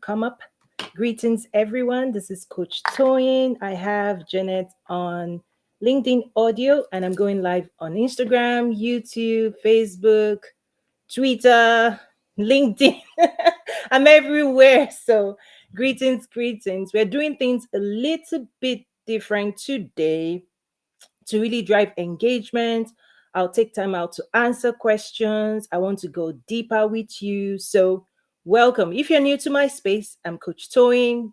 come up. Greetings, everyone. This is Coach Toyin. I have Janet on LinkedIn audio, and I'm going live on Instagram, YouTube, Facebook, Twitter, LinkedIn. I'm everywhere. So, greetings. We're doing things a little bit different today to really drive engagement. I'll take time out to answer questions. I want to go deeper with you. So, welcome. If you're new to my space, I'm Coach Toyin.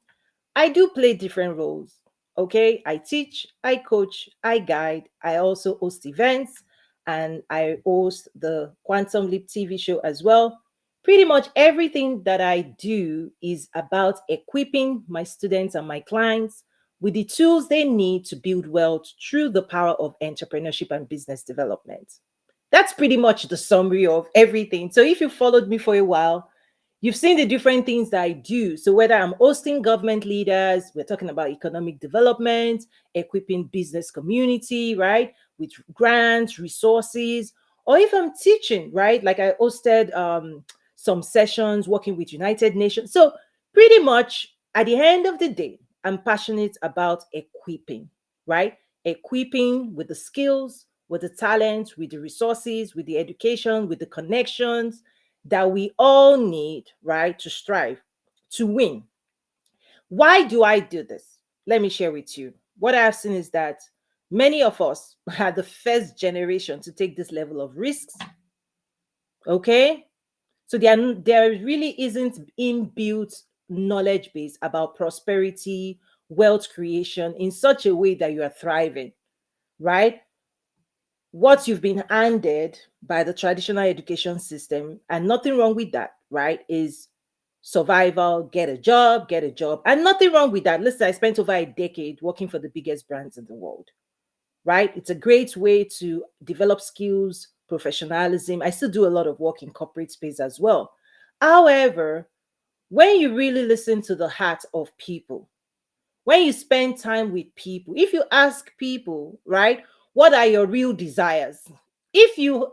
I do play different roles. Okay. I teach, I coach, I guide. I also host events and I host the Quantum Leap TV show as well. Pretty much everything that I do is about equipping my students and my clients with the tools they need to build wealth through the power of entrepreneurship and business development. That's pretty much the summary of everything. So if you followed me for a while, you've seen the different things that I do. So whether I'm hosting government leaders, we're talking about economic development, equipping business community, right, with grants, resources, or if I'm teaching, right, like I hosted some sessions working with United Nations. So pretty much at the end of the day, I'm passionate about equipping, right? Equipping with the skills, with the talent, with the resources, with the education, with the connections that we all need, right, to strive, to win. Why do I do this? Let me share with you. What I've seen is that many of us are the first generation to take this level of risks. Okay. So there really isn't inbuilt knowledge base about prosperity, wealth creation in such a way that you are thriving, right? What you've been handed by the traditional education system, and nothing wrong with that, right? Is survival, get a job, and nothing wrong with that. Listen, I spent over a decade working for the biggest brands in the world, right? It's a great way to develop skills, professionalism. I still do a lot of work in corporate space as well. However, when you really listen to the heart of people, when you spend time with people, if you ask people, right, what are your real desires? If you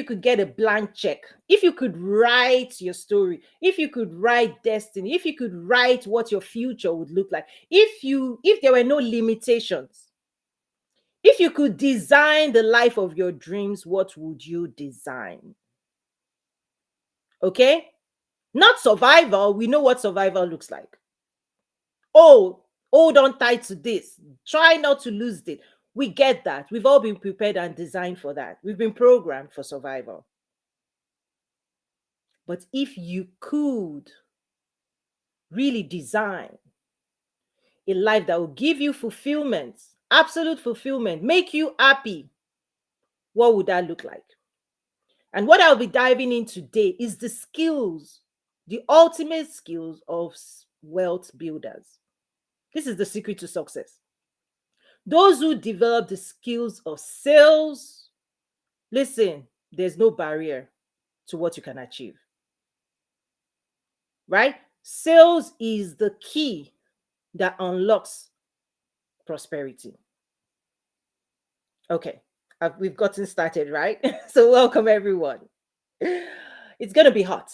could get a blank check, if you could write your story, if you could write destiny, if you could write what your future would look like, if there were no limitations, if you could design the life of your dreams, what would you design? Okay? Not survival. We know what survival looks like. Oh, hold on tight to this. Try not to lose it. We get that. We've all been prepared and designed for that. We've been programmed for survival. But if you could really design a life that will give you fulfillment, absolute fulfillment, make you happy, what would that look like? And what I'll be diving in today is the skills, the ultimate skills of wealth builders. This is the secret to success. Those who develop the skills of sales, listen, there's no barrier to what you can achieve, right? Sales is the key that unlocks prosperity. Okay, we've gotten started, right? So, welcome everyone. It's going to be hot.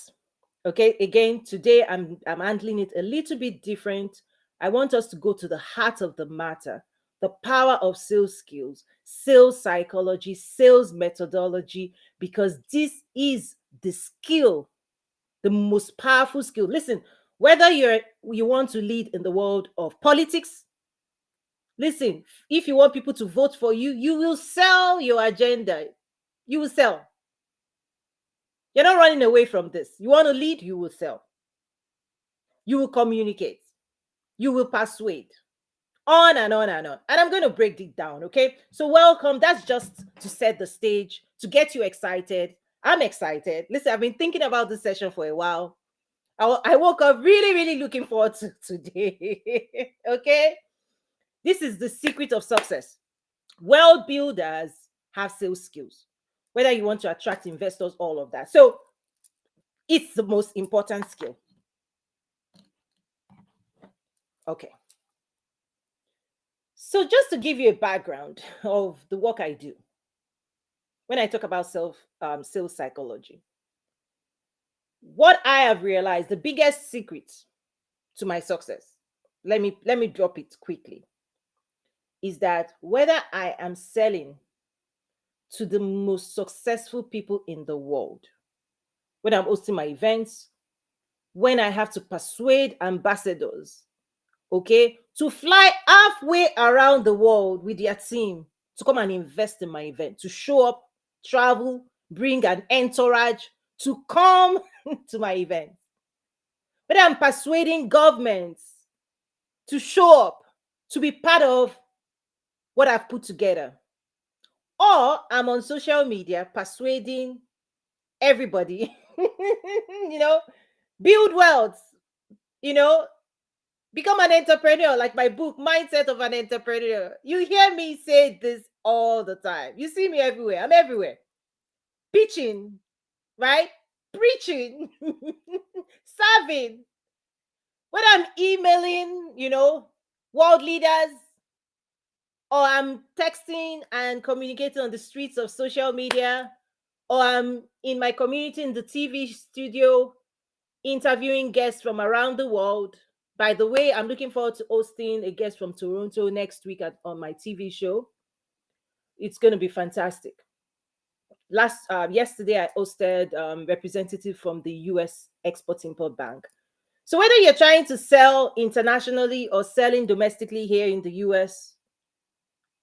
Okay, again, today I'm handling it a little bit different. I want us to go to the heart of the matter, the power of sales skills, sales psychology, sales methodology, because this is the skill, the most powerful skill. Listen, whether you want to lead in the world of politics, listen, if you want people to vote for you, you will sell your agenda. You will sell. You're not running away from this. You want to lead, you will sell. You will communicate. You will persuade. On and on and on. And I'm going to break it down, okay? So, welcome. That's just to set the stage, to get you excited. I'm excited. Listen, I've been thinking about this session for a while. I woke up really, really looking forward to today. Okay? This is the secret of success. World builders have sales skills, whether you want to attract investors, all of that. So, it's the most important skill. Okay. So, just to give you a background of the work I do, when I talk about sales psychology, What I have realized, the biggest secret to my success, let me drop it quickly, is that whether I am selling to the most successful people in the world, when I'm hosting my events, when I have to persuade ambassadors, okay, to fly halfway around the world with their team to come and invest in my event, to show up, travel, bring an entourage to come to my event. But I'm persuading governments to show up, to be part of what I've put together. Or I'm on social media persuading everybody, build wealth, you know, become an entrepreneur, like my book, Mindset of an Entrepreneur. You hear me say this all the time. You see me everywhere. I'm everywhere. Pitching, right? Preaching, serving. When I'm emailing, world leaders, or I'm texting and communicating on the streets of social media, or I'm in my community in the TV studio interviewing guests from around the world. By the way, I'm looking forward to hosting a guest from Toronto next week on my TV show. It's going to be fantastic. Yesterday, I hosted representative from the U.S. Export Import Bank. So whether you're trying to sell internationally or selling domestically here in the U.S.,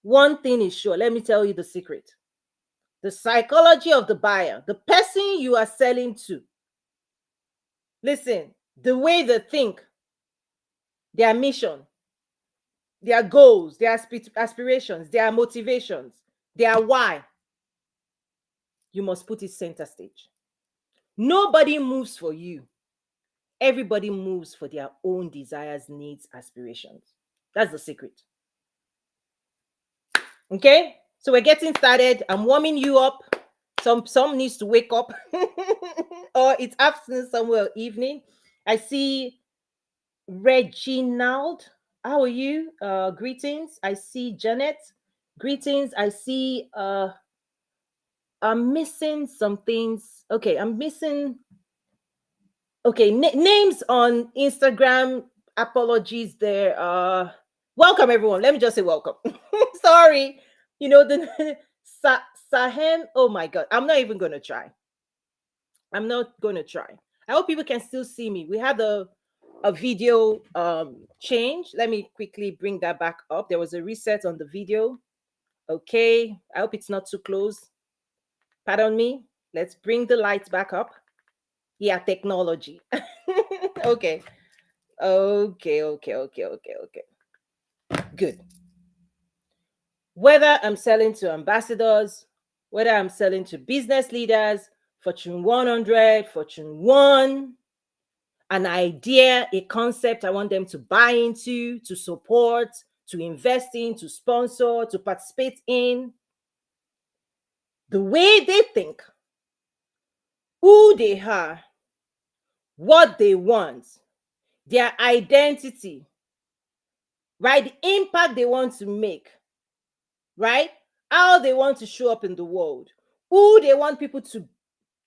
one thing is sure. Let me tell you the secret: the psychology of the buyer, the person you are selling to. Listen, the way they think, their mission, their goals, their aspirations, their motivations, their why. You must put it center stage. Nobody moves for you. Everybody moves for their own desires, needs, aspirations. That's the secret. Okay? So we're getting started. I'm warming you up. Some needs to wake up. Or it's afternoon somewhere, evening. I see Reginald. How are you? Greetings. I see Janet. Greetings. I see I'm missing some things. Okay, I'm missing. Okay, names on Instagram. Apologies there. Welcome everyone. Let me just say welcome. Sorry, the Sahem. Oh my God, I'm not even gonna try. I'm not gonna try. I hope people can still see me. We had a video change. Let me quickly bring that back up. There was a reset on the video. Okay, I hope it's not too close. Pardon me. Let's bring the lights back up. Yeah, technology. Okay. Okay. Good. Whether I'm selling to ambassadors, whether I'm selling to business leaders, Fortune 100, Fortune 1, an idea, a concept I want them to buy into, to support, to invest in, to sponsor, to participate in, the way they think, who they are, what they want, their identity, right? The impact they want to make, right? How they want to show up in the world, who they want people to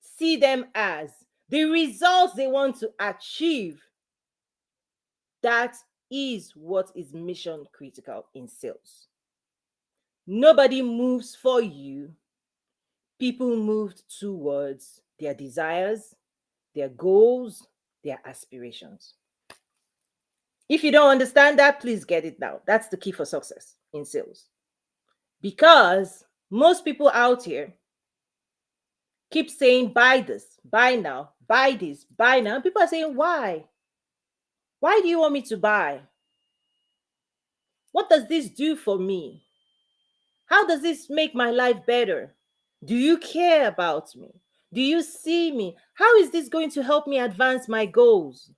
see them as, the results they want to achieve. That is what is mission critical in sales. Nobody moves for you. People move towards their desires, their goals, their aspirations. If you don't understand that, please get it now. That's the key for success in sales. Because most people out here keep saying, buy this, buy now, buy this, buy now. People are saying, why? Why do you want me to buy? What does this do for me? How does this make my life better? Do you care about me? Do you see me? How is this going to help me advance my goals?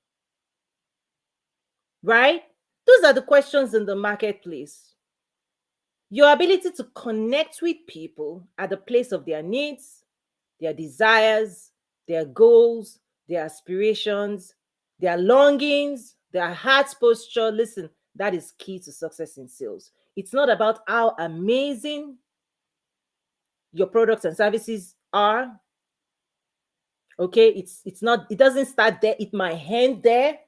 Right? Those are the questions in the marketplace. Your ability to connect with people at the place of their needs, their desires, their goals, their aspirations, their longings, their heart's posture. Listen, that is key to success in sales. It's not about how amazing your products and services are, Okay, it's not, it doesn't start there, it might end there.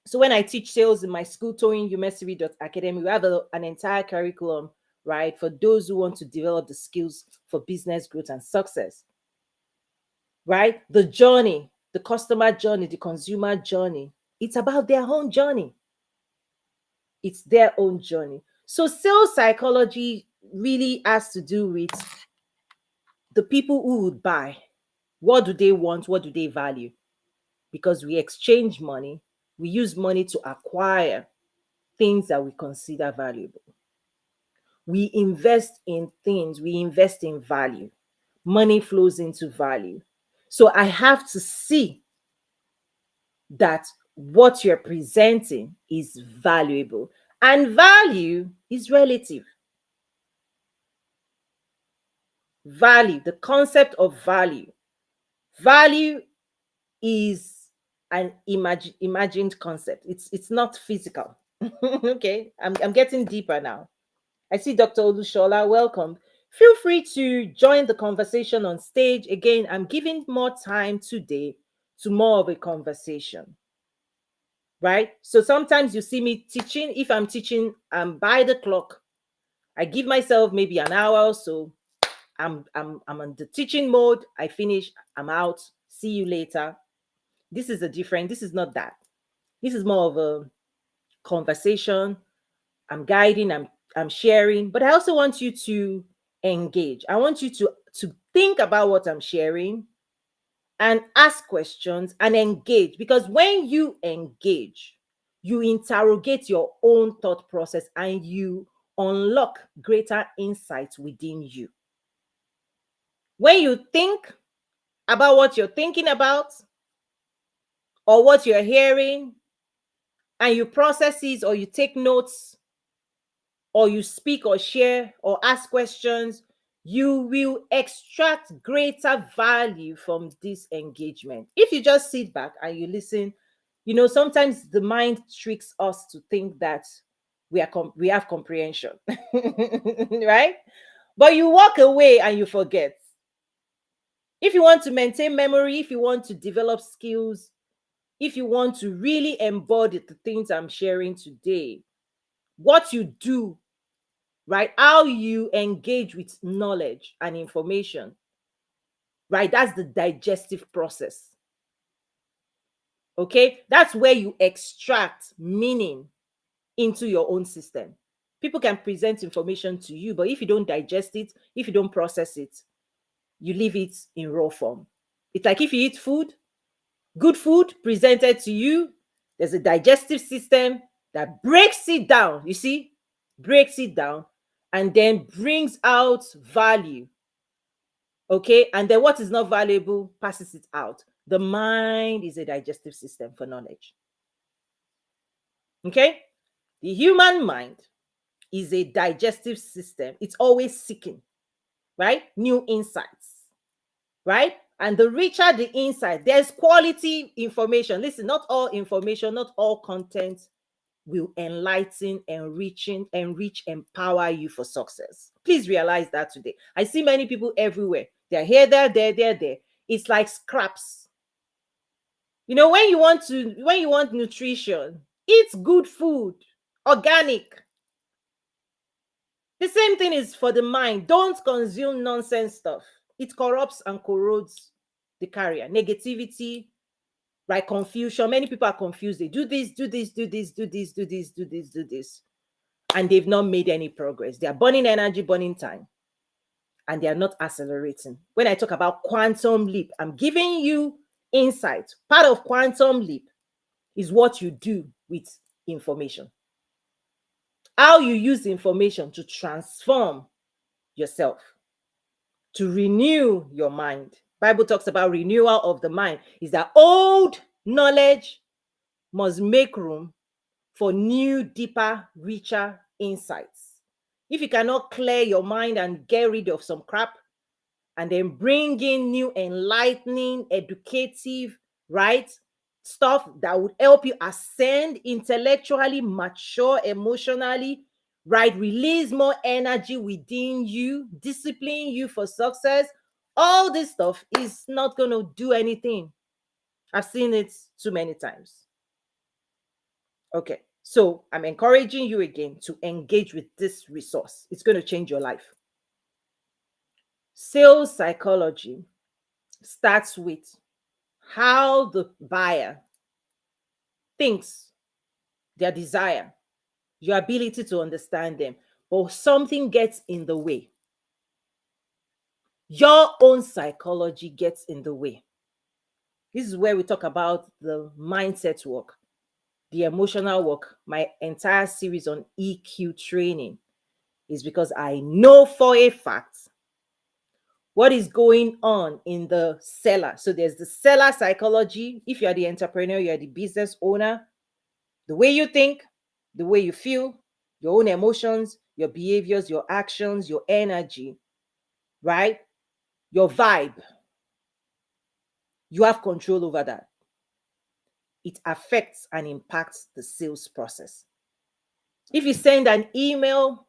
So when I teach sales in my school, toyinumesiri.academy, we have an entire curriculum, right, for those who want to develop the skills for business growth and success, right? The journey, the customer journey, the consumer journey, it's about their own journey. It's their own journey. So sales psychology really has to do with the people who would buy. What do they want? What do they value? Because we exchange money, we use money to acquire things that we consider valuable. We invest in things, we invest in value. Money flows into value. So I have to see that what you're presenting is valuable. And value is relative. Value, the concept of value. Value is an imagined concept. It's not physical. Okay, I'm getting deeper now. I see Dr. Olushola. Welcome. Feel free to join the conversation on stage. Again, I'm giving more time today to more of a conversation, right? So sometimes you see me teaching. If I'm teaching, I'm by the clock. I give myself maybe an hour or so. I'm on the teaching mode. I finish. I'm out. See you later. This is a different. This is not that. This is more of a conversation. I'm guiding, I'm sharing, but I also want you to engage. I want you to think about what I'm sharing and ask questions and engage, because when you engage, you interrogate your own thought process and you unlock greater insights within you. When you think about what you're thinking about or what you're hearing and you process it or you take notes or you speak or share or ask questions, you will extract greater value from this engagement. If you just sit back and you listen, sometimes the mind tricks us to think that we have comprehension, right? But you walk away and you forget. If you want to maintain memory, if you want to develop skills, if you want to really embody the things I'm sharing today, what you do, right? How you engage with knowledge and information, right? That's the digestive process. Okay? That's where you extract meaning into your own system. People can present information to you, but if you don't digest it, if you don't process it, you leave it in raw form. It's like if you eat food, good food presented to you, there's a digestive system that breaks it down. You see, breaks it down and then brings out value. Okay, and then what is not valuable passes it out. The mind is a digestive system for knowledge. Okay, the human mind is a digestive system. It's always seeking, right? New insights, right? And the richer the insight, there's quality information. Listen, not all information, not all content will enlighten, enrich, empower you for success. Please realize that today. I see many people everywhere. They're here, there. It's like scraps. When you want nutrition, eat good food, organic. The same thing is for the mind. Don't consume nonsense stuff. It corrupts and corrodes the carrier. Negativity, right? Confusion. Many people are confused. They do this, do this, do this, do this, do this, do this, do this. And they've not made any progress. They are burning energy, burning time, and they are not accelerating. When I talk about quantum leap, I'm giving you insight. Part of quantum leap is what you do with information. How you use information to transform yourself, to renew your mind. Bible talks about renewal of the mind. Is that old knowledge must make room for new, deeper, richer insights. If you cannot clear your mind and get rid of some crap and then bring in new, enlightening, educative, right, stuff that would help you ascend intellectually, mature emotionally, right, release more energy within you, discipline you for success, All this stuff is not going to do anything. I've seen it too many times. Okay, so I'm encouraging you again to engage with this resource. It's going to change your life. Sales psychology starts with how the buyer thinks, their desire, your ability to understand them, but something gets in the way. Your own psychology gets in the way. This is where we talk about the mindset work, the emotional work. My entire series on EQ training is because I know for a fact what is going on in the seller. So there's the seller psychology. If you're the entrepreneur, you're the business owner, the way you think, the way you feel, your own emotions, your behaviors, your actions, your energy, right? Your vibe. You have control over that. It affects and impacts the sales process. If you send an email,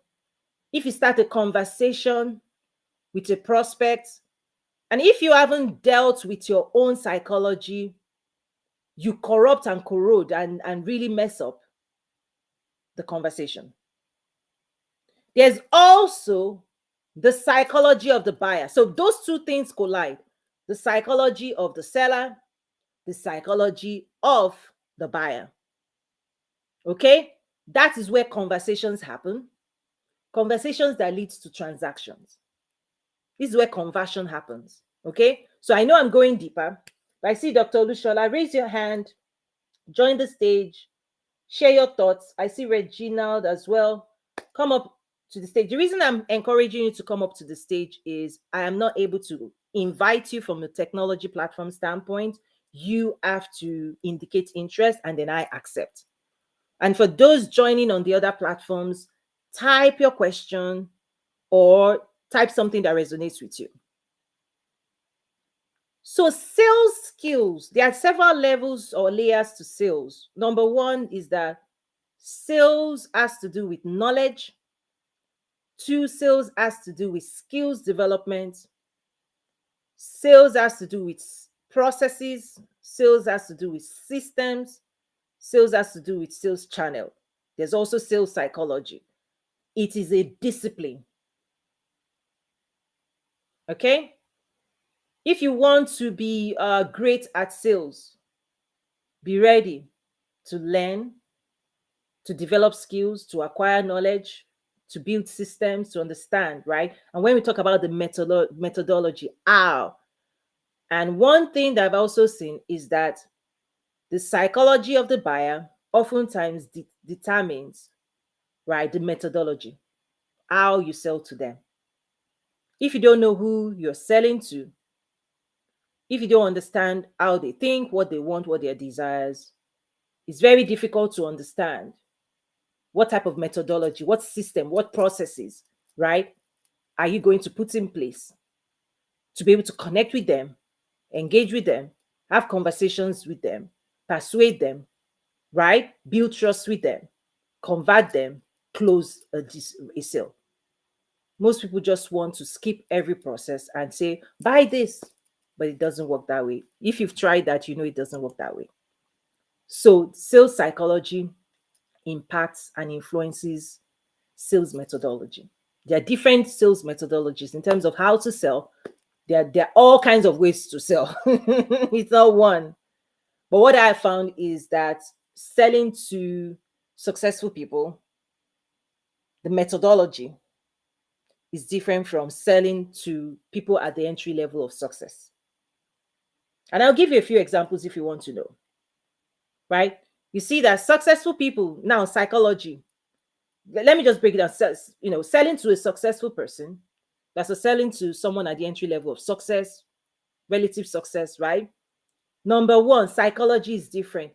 if you start a conversation with a prospect, and if you haven't dealt with your own psychology, you corrupt and corrode and really mess up the conversation. There's also the psychology of the buyer. So those two things collide: the psychology of the seller, the psychology of the buyer. Okay? That is where conversations happen. Conversations that leads to transactions. This is where conversion happens. Okay? So I know I'm going deeper. But I see Dr. Lushola, raise your hand, join the stage, share your thoughts. I see Reginald as well. Come up to the stage. The reason I'm encouraging you to come up to the stage is I am not able to invite you from a technology platform standpoint. You have to indicate interest and then I accept. And for those joining on the other platforms, type your question or type something that resonates with you. So sales skills, there are several levels or layers to sales. Number one is that sales has to do with knowledge. Two, sales has to do with skills development. Sales has to do with processes. Sales has to do with systems. Sales has to do with sales channel. There's also sales psychology. It is a discipline. Okay? If you want to be great at sales, be ready to learn, to develop skills, to acquire knowledge, to build systems, to understand, right? And when we talk about the methodology, how? And one thing that I've also seen is that the psychology of the buyer oftentimes determines, right, the methodology, how you sell to them. If you don't know who you're selling to, if you don't understand how they think, what they want, what their desires, it's very difficult to understand what type of methodology, what system, what processes, right, are you going to put in place to be able to connect with them, engage with them, have conversations with them, persuade them, right? Build trust with them, convert them, close a sale. Most people just want to skip every process and say, buy this, but it doesn't work that way. If you've tried that, you know it doesn't work that way. So, sales psychology impacts and influences sales methodology. There are different sales methodologies in terms of how to sell. There are all kinds of ways to sell. It's not one. But what I found is that selling to successful people, the methodology is different from selling to people at the entry level of success. And I'll give you a few examples if you want to know. Right? You see that successful people, now psychology, let me just break it down. Selling to a successful person, that's a selling to someone at the entry level of success, relative success, right? Number one, psychology is different.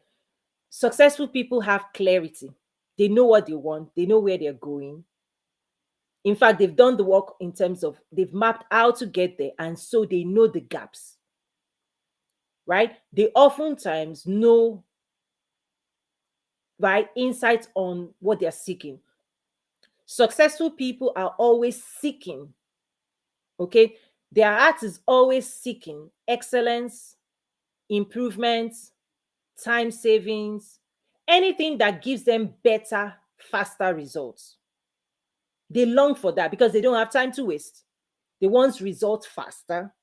Successful people have clarity. They know what they want, they know where they're going. In fact, they've done the work in terms of they've mapped how to get there, and so they know the gaps, right? They oftentimes know, right, insights on what they're seeking. Successful people are always seeking, okay? Their heart is always seeking excellence, improvement, time savings, anything that gives them better, faster results. They long for that because they don't have time to waste. They want results faster.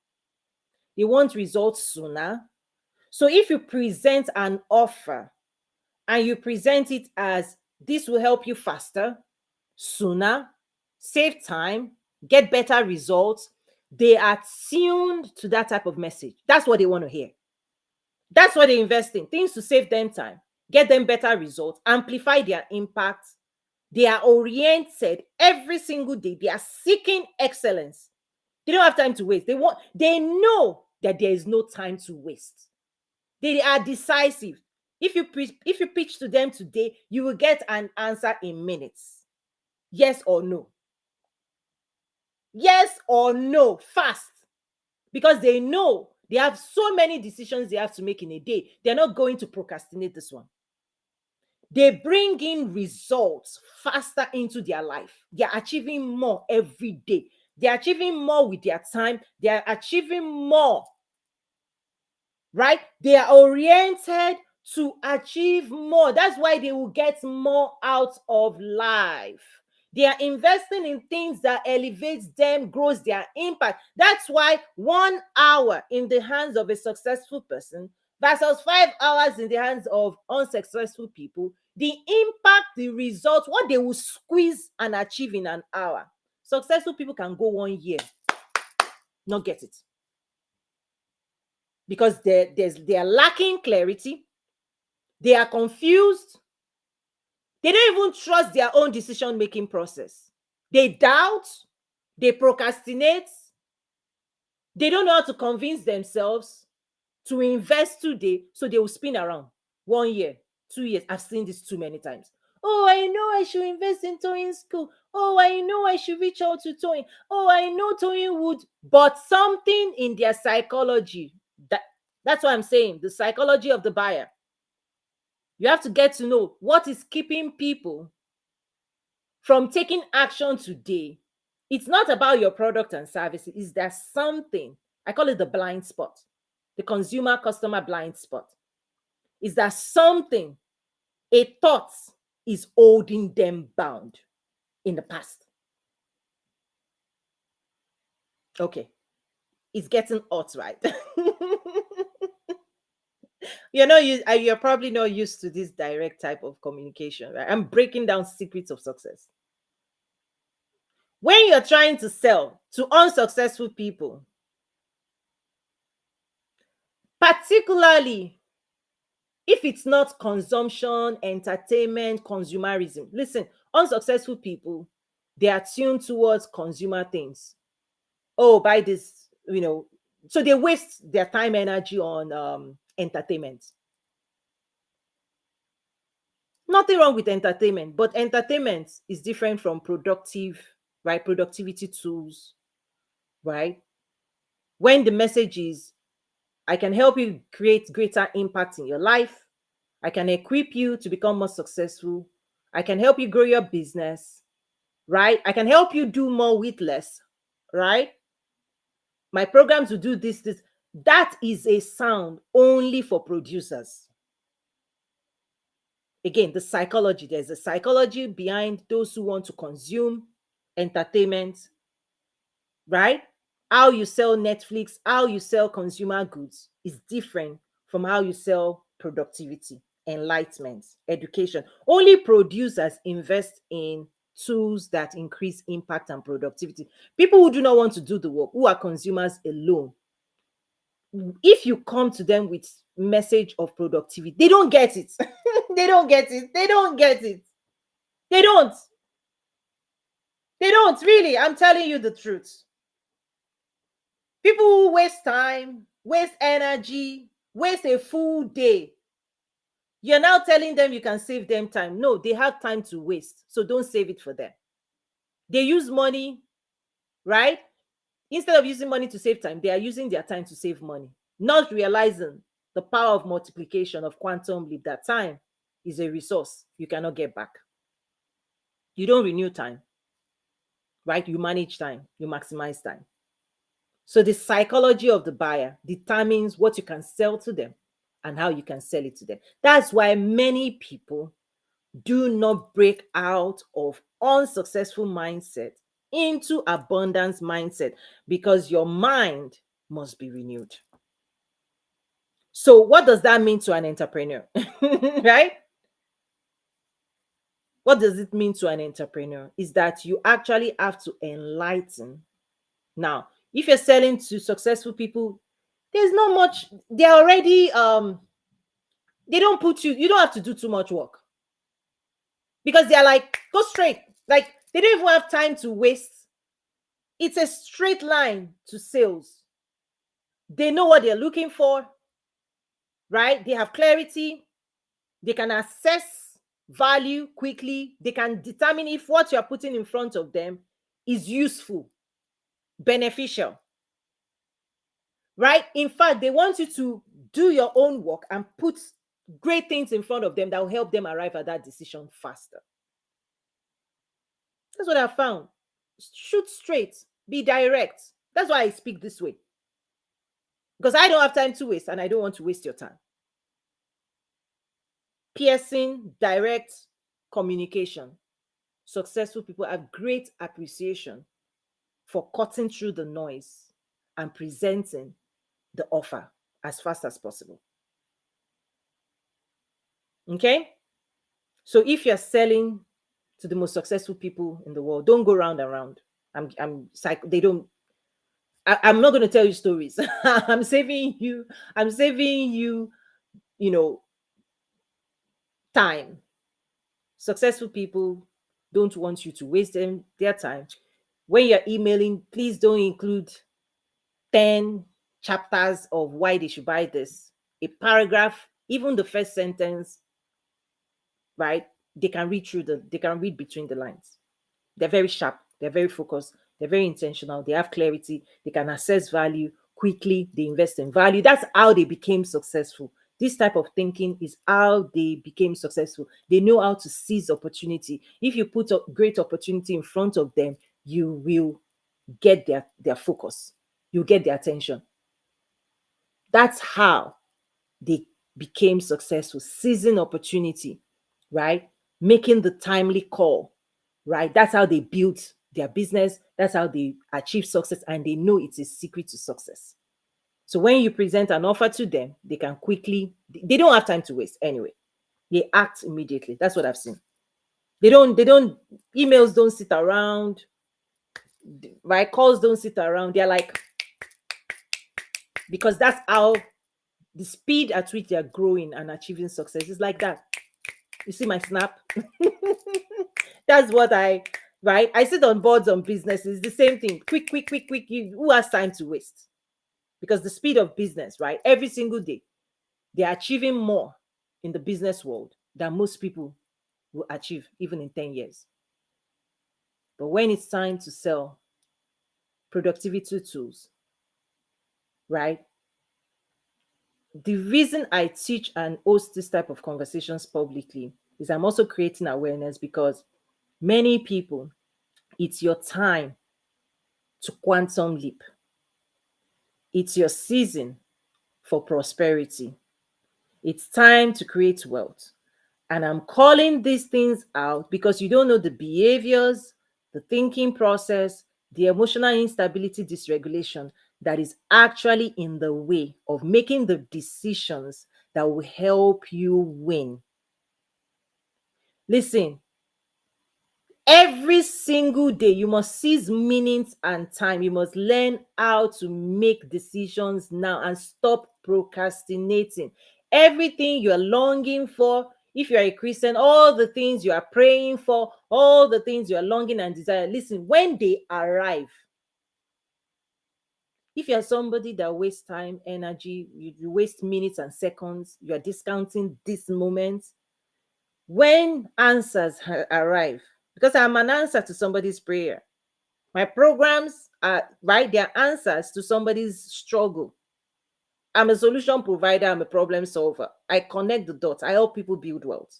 They want results sooner. So if you present an offer and you present it as this will help you faster, sooner, save time, get better results, they are tuned to that type of message. That's what they want to hear. That's what they invest in, things to save them time, get them better results, amplify their impact. They are oriented every single day. They are seeking excellence. They don't have time to waste. They know that there is no time to waste. They are decisive. If you pitch to them today, you will get an answer in minutes. Yes or no. Yes or no, fast. Because they know they have so many decisions they have to make in a day. They're not going to procrastinate this one. They bring in results faster into their life. They're achieving more every day. They're achieving more with their time. They're achieving more, right? They are oriented to achieve more. That's why they will get more out of life. They are investing in things that elevates them, grows their impact. That's why 1 hour in the hands of a successful person versus 5 hours in the hands of unsuccessful people, the impact, the result, what they will squeeze and achieve in an hour. Successful people can go 1 year, not get it. Because they are lacking clarity, they are confused, they don't even trust their own decision-making process. They doubt, they procrastinate, they don't know how to convince themselves to invest today, so they will spin around 1 year, 2 years. I've seen this too many times. Oh, I know I should invest in Toyin school. Oh, I know I should reach out to Toyin. Oh, I know Toyin would, but something in their psychology, that's what I'm saying, the psychology of the buyer. You have to get to know what is keeping people from taking action today. It's not about your product and services. Is there something, I call it the blind spot, the consumer customer blind spot. Is there something, a thought is holding them bound in the past? Okay, it's getting hot, right? You're probably not used to this direct type of communication, right? I'm breaking down secrets of success. When you're trying to sell to unsuccessful people, particularly if it's not consumption, entertainment, consumerism, listen, unsuccessful people, they are tuned towards consumer things. Oh, buy this, so they waste their time, energy on entertainment. Nothing wrong with entertainment, but entertainment is different from productive, right? Productivity tools, right? When the message is, I can help you create greater impact in your life, I can equip you to become more successful, I can help you grow your business, right? I can help you do more with less, right? My programs will do this. That is a sound only for producers. Again, the psychology, there's a psychology behind those who want to consume entertainment, right? How you sell Netflix, how you sell consumer goods is different from how you sell productivity, enlightenment, education. Only producers invest in tools that increase impact and productivity. People who do not want to do the work, who are consumers alone, if you come to them with message of productivity, they don't get it. They don't get it. They don't get it. They don't. They don't really. I'm telling you the truth. People who waste time, waste energy, waste a full day. You're now telling them you can save them time. No, they have time to waste. So don't save it for them. They use money, right? Instead of using money to save time, they are using their time to save money, not realizing the power of multiplication of quantum leap. That time is a resource you cannot get back. You don't renew time, right? You manage time, you maximize time. So the psychology of the buyer determines what you can sell to them and how you can sell it to them. That's why many people do not break out of unsuccessful mindset into abundance mindset, because your mind must be renewed. So what does that mean to an entrepreneur? Right? What does it mean to an entrepreneur? Is that you actually have to enlighten. Now, if you're selling to successful people, there's not much, they're already they don't put you, you don't have to do too much work, because they're like, go straight. Like, they don't even have time to waste. It's a straight line to sales. They know what they're looking for, right? They have clarity. They can assess value quickly. They can determine if what you're putting in front of them is useful, beneficial, right? In fact, they want you to do your own work and put great things in front of them that will help them arrive at that decision faster. That's what I found. Shoot straight, be direct. That's why I speak this way, because I don't have time to waste and I don't want to waste your time. Piercing, direct communication. Successful people have great appreciation for cutting through the noise and presenting the offer as fast as possible. Okay? So if you're selling to the most successful people in the world, don't go round and round. They don't, I'm not going to tell you stories. I'm saving you, you know, time. Successful people don't want you to waste their time. When you're emailing, please don't include 10 chapters of why they should buy this. A paragraph, even the first sentence, right? They can read between the lines. They're very sharp, they're very focused, they're very intentional, they have clarity, they can assess value quickly, they invest in value. That's how they became successful. This type of thinking is how they became successful. They know how to seize opportunity. If you put a great opportunity in front of them, you will get their focus, you get their attention. That's how they became successful, seizing opportunity, right? Making the timely call, right? That's how they built their business. That's how they achieve success, and they know it's a secret to success. So when you present an offer to them, they can quickly, they don't have time to waste anyway. They act immediately. That's what I've seen. They don't, emails don't sit around, right? Calls don't sit around. They're like, because that's how the speed at which they're growing and achieving success is like that. You see my snap? That's what right? I sit on boards on businesses, the same thing. Quick, quick, quick, quick. Who has time to waste? Because the speed of business, right? Every single day, they're achieving more in the business world than most people will achieve, even in 10 years. But when it's time to sell productivity tools, right? The reason I teach and host this type of conversations publicly is I'm also creating awareness, because many people, it's your time to quantum leap. It's your season for prosperity. It's time to create wealth. And I'm calling these things out because you don't know the behaviors, the thinking process, the emotional instability, dysregulation that is actually in the way of making the decisions that will help you win. Listen, every single day, you must seize minutes and time. You must learn how to make decisions now and stop procrastinating. Everything you're longing for, if you're a Christian, all the things you are praying for, all the things you're longing and desire, listen, when they arrive, if you're somebody that wastes time, energy, you waste minutes and seconds, you're discounting this moment, when answers arrive, because I'm an answer to somebody's prayer. My programs are, right, they're answers to somebody's struggle. I'm a solution provider, I'm a problem solver. I connect the dots, I help people build wealth.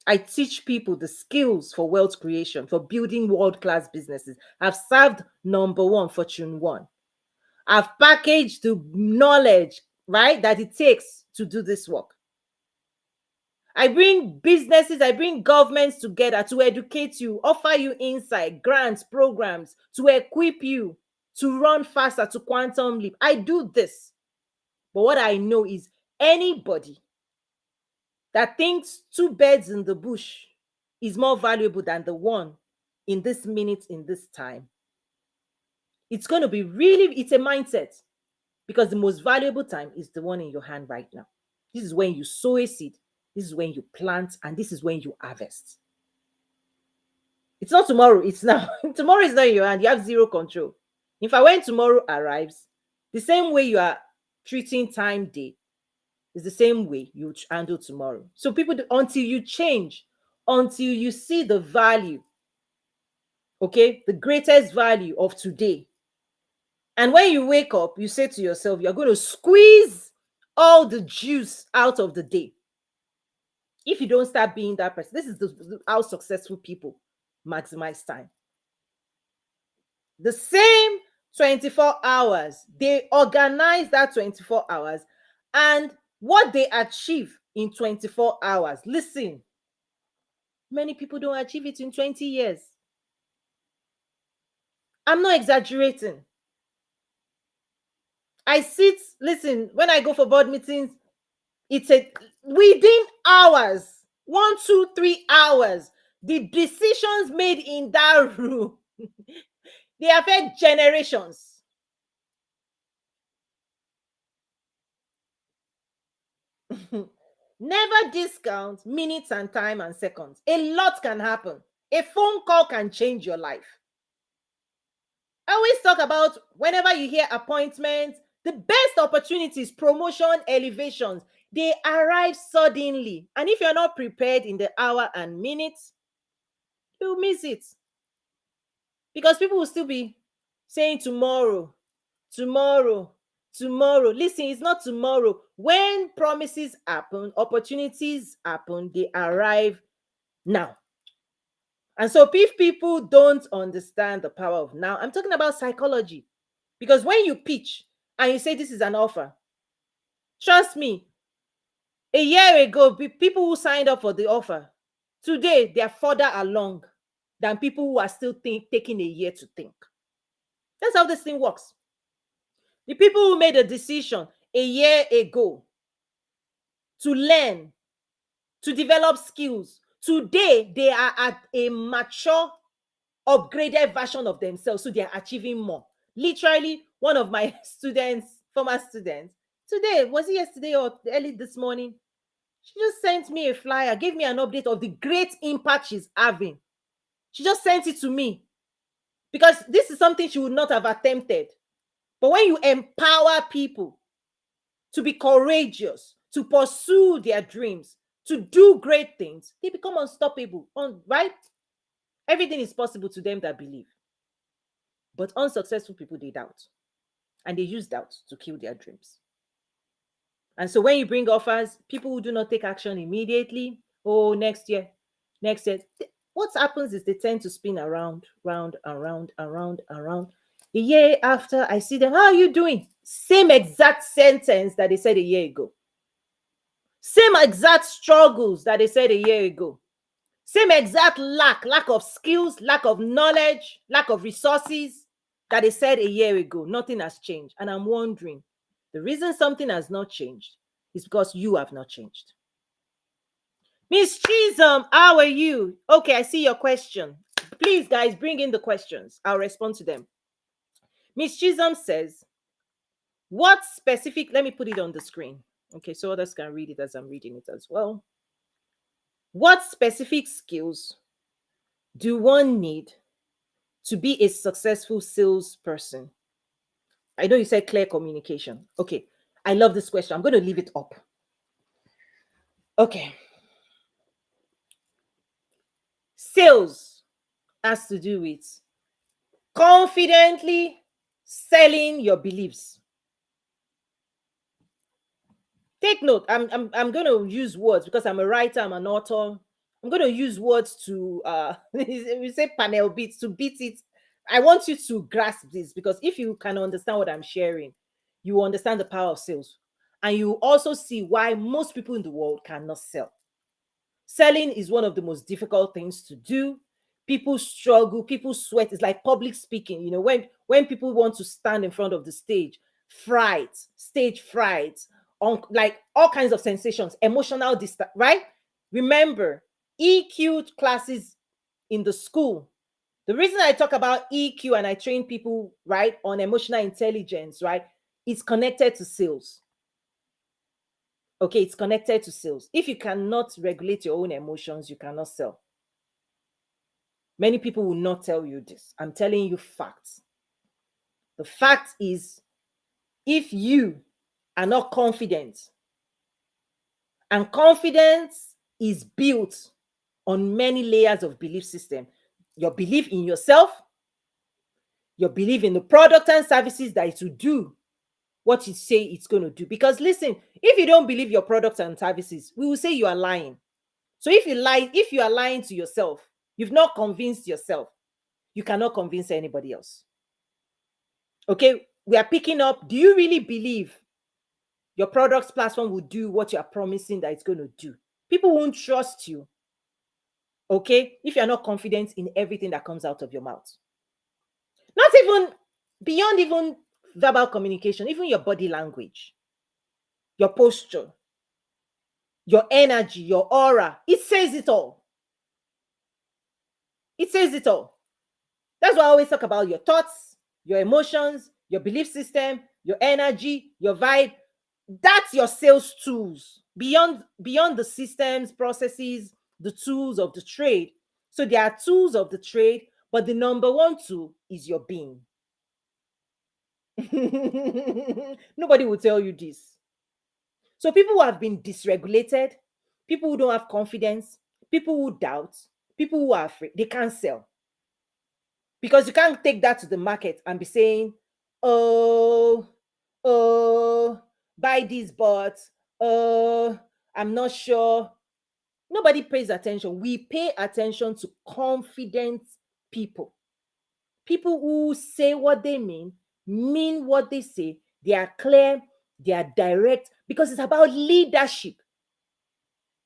I teach people the skills for wealth creation, for building world-class businesses. I've served number one, Fortune 1. I've packaged the knowledge, right, that it takes to do this work. I bring businesses, I bring governments together to educate you, offer you insight, grants, programs, to equip you to run faster, to quantum leap. I do this. But what I know is anybody that thinks two birds in the bush is more valuable than the one in this minute, in this time, it's going to be really, it's a mindset, because the most valuable time is the one in your hand right now. This is when you sow a seed, this is when you plant, and this is when you harvest. It's not tomorrow, it's now. Tomorrow is not in your hand, you have zero control. In fact, when tomorrow arrives, the same way you are treating time day is the same way you handle tomorrow. So people until you change, until you see the value, okay, the greatest value of today. And when you wake up, you say to yourself, you're going to squeeze all the juice out of the day. If you don't start being that person, this is how successful people maximize time. The same 24 hours, they organize that 24 hours, and what they achieve in 24 hours, listen, many people don't achieve it in 20 years. I'm not exaggerating. I sit, listen, when I go for board meetings, it's within hours, 1, 2, 3 hours, the decisions made in that room, they affect generations. Never discount minutes and time and seconds. A lot can happen. A phone call can change your life. I always talk about whenever you hear appointments, the best opportunities, promotion, elevations, they arrive suddenly. And if you're not prepared in the hour and minutes, you'll miss it. Because people will still be saying tomorrow, tomorrow, tomorrow. Listen, it's not tomorrow. When promises happen, opportunities happen, they arrive now. And so if people don't understand the power of now, I'm talking about psychology. Because when you pitch and you say this is an offer, trust me, a year ago, people who signed up for the offer, today they are further along than people who are still taking a year to think. That's how this thing works. The people who made a decision a year ago to learn, to develop skills, today they are at a mature, upgraded version of themselves, so they are achieving more. Literally, one of my students, former students, today, was it yesterday or early this morning, she just sent me a flyer, gave me an update of the great impact she's having. She just sent it to me because this is something she would not have attempted. But when you empower people to be courageous, to pursue their dreams, to do great things, they become unstoppable, right? Everything is possible to them that believe. But unsuccessful people, they doubt. And they use doubt to kill their dreams. And so when you bring offers, people who do not take action immediately, oh, next year, what happens is they tend to spin around, round, around, around, around. A year after, I see them, how are you doing? Same exact sentence that they said a year ago. Same exact struggles that they said a year ago. Same exact lack of skills, lack of knowledge, lack of resources that they said a year ago. Nothing has changed. And I'm wondering, the reason something has not changed is because you have not changed. Miss Chisholm, how are you? Okay, I see your question. Please, guys, bring in the questions. I'll respond to them. Miss Chisholm says, what specific, let me put it on the screen. Okay, so others can read it as I'm reading it as well. What specific skills do one need to be a successful salesperson? I know you said clear communication. Okay, I love this question. I'm going to leave it up. Okay. Sales has to do with confidently selling your beliefs. Take note, I'm going to use words because I'm a writer, I'm an author. I'm going to use words to we say panel beats, to beat it I want you to grasp this, because if you can understand what I'm sharing, you will understand the power of sales. And you also see why most people in the world cannot sell. Selling is one of the most difficult things to do. People struggle, people sweat. It's like public speaking. When people want to stand in front of the stage, fright, stage fright, on like all kinds of sensations, emotional distance, right? Remember, EQ classes in the school. The reason I talk about EQ and I train people, right, on emotional intelligence, right, is connected to sales. Okay, it's connected to sales. If you cannot regulate your own emotions, you cannot sell. Many people will not tell you this. I'm telling you facts. The fact is, if you are not confident, and confidence is built on many layers of belief system, your belief in yourself, your belief in the product and services that it will do what you say it's going to do. Because listen, if you don't believe your products and services, we will say you are lying. So if you are lying to yourself, you've not convinced yourself, you cannot convince anybody else. Okay, we are picking up. Do you really believe your products platform will do what you are promising that it's going to do? People won't trust you, okay, if you're not confident in everything that comes out of your mouth. Not even beyond even verbal communication, even your body language, your posture, your energy, your aura. It says it all. It says it all. That's why I always talk about your thoughts, your emotions, your belief system, your energy, your vibe. That's your sales tools. Beyond the systems, processes, the tools of the trade. So there are tools of the trade, but the number one tool is your being. Nobody will tell you this. So people who have been dysregulated, people who don't have confidence, people who doubt, people who are afraid, they can't sell. Because you can't take that to the market and be saying, oh, buy this, but I'm not sure. Nobody pays attention. We pay attention to confident people. People who say what they mean what they say. They are clear, they are direct, because it's about leadership.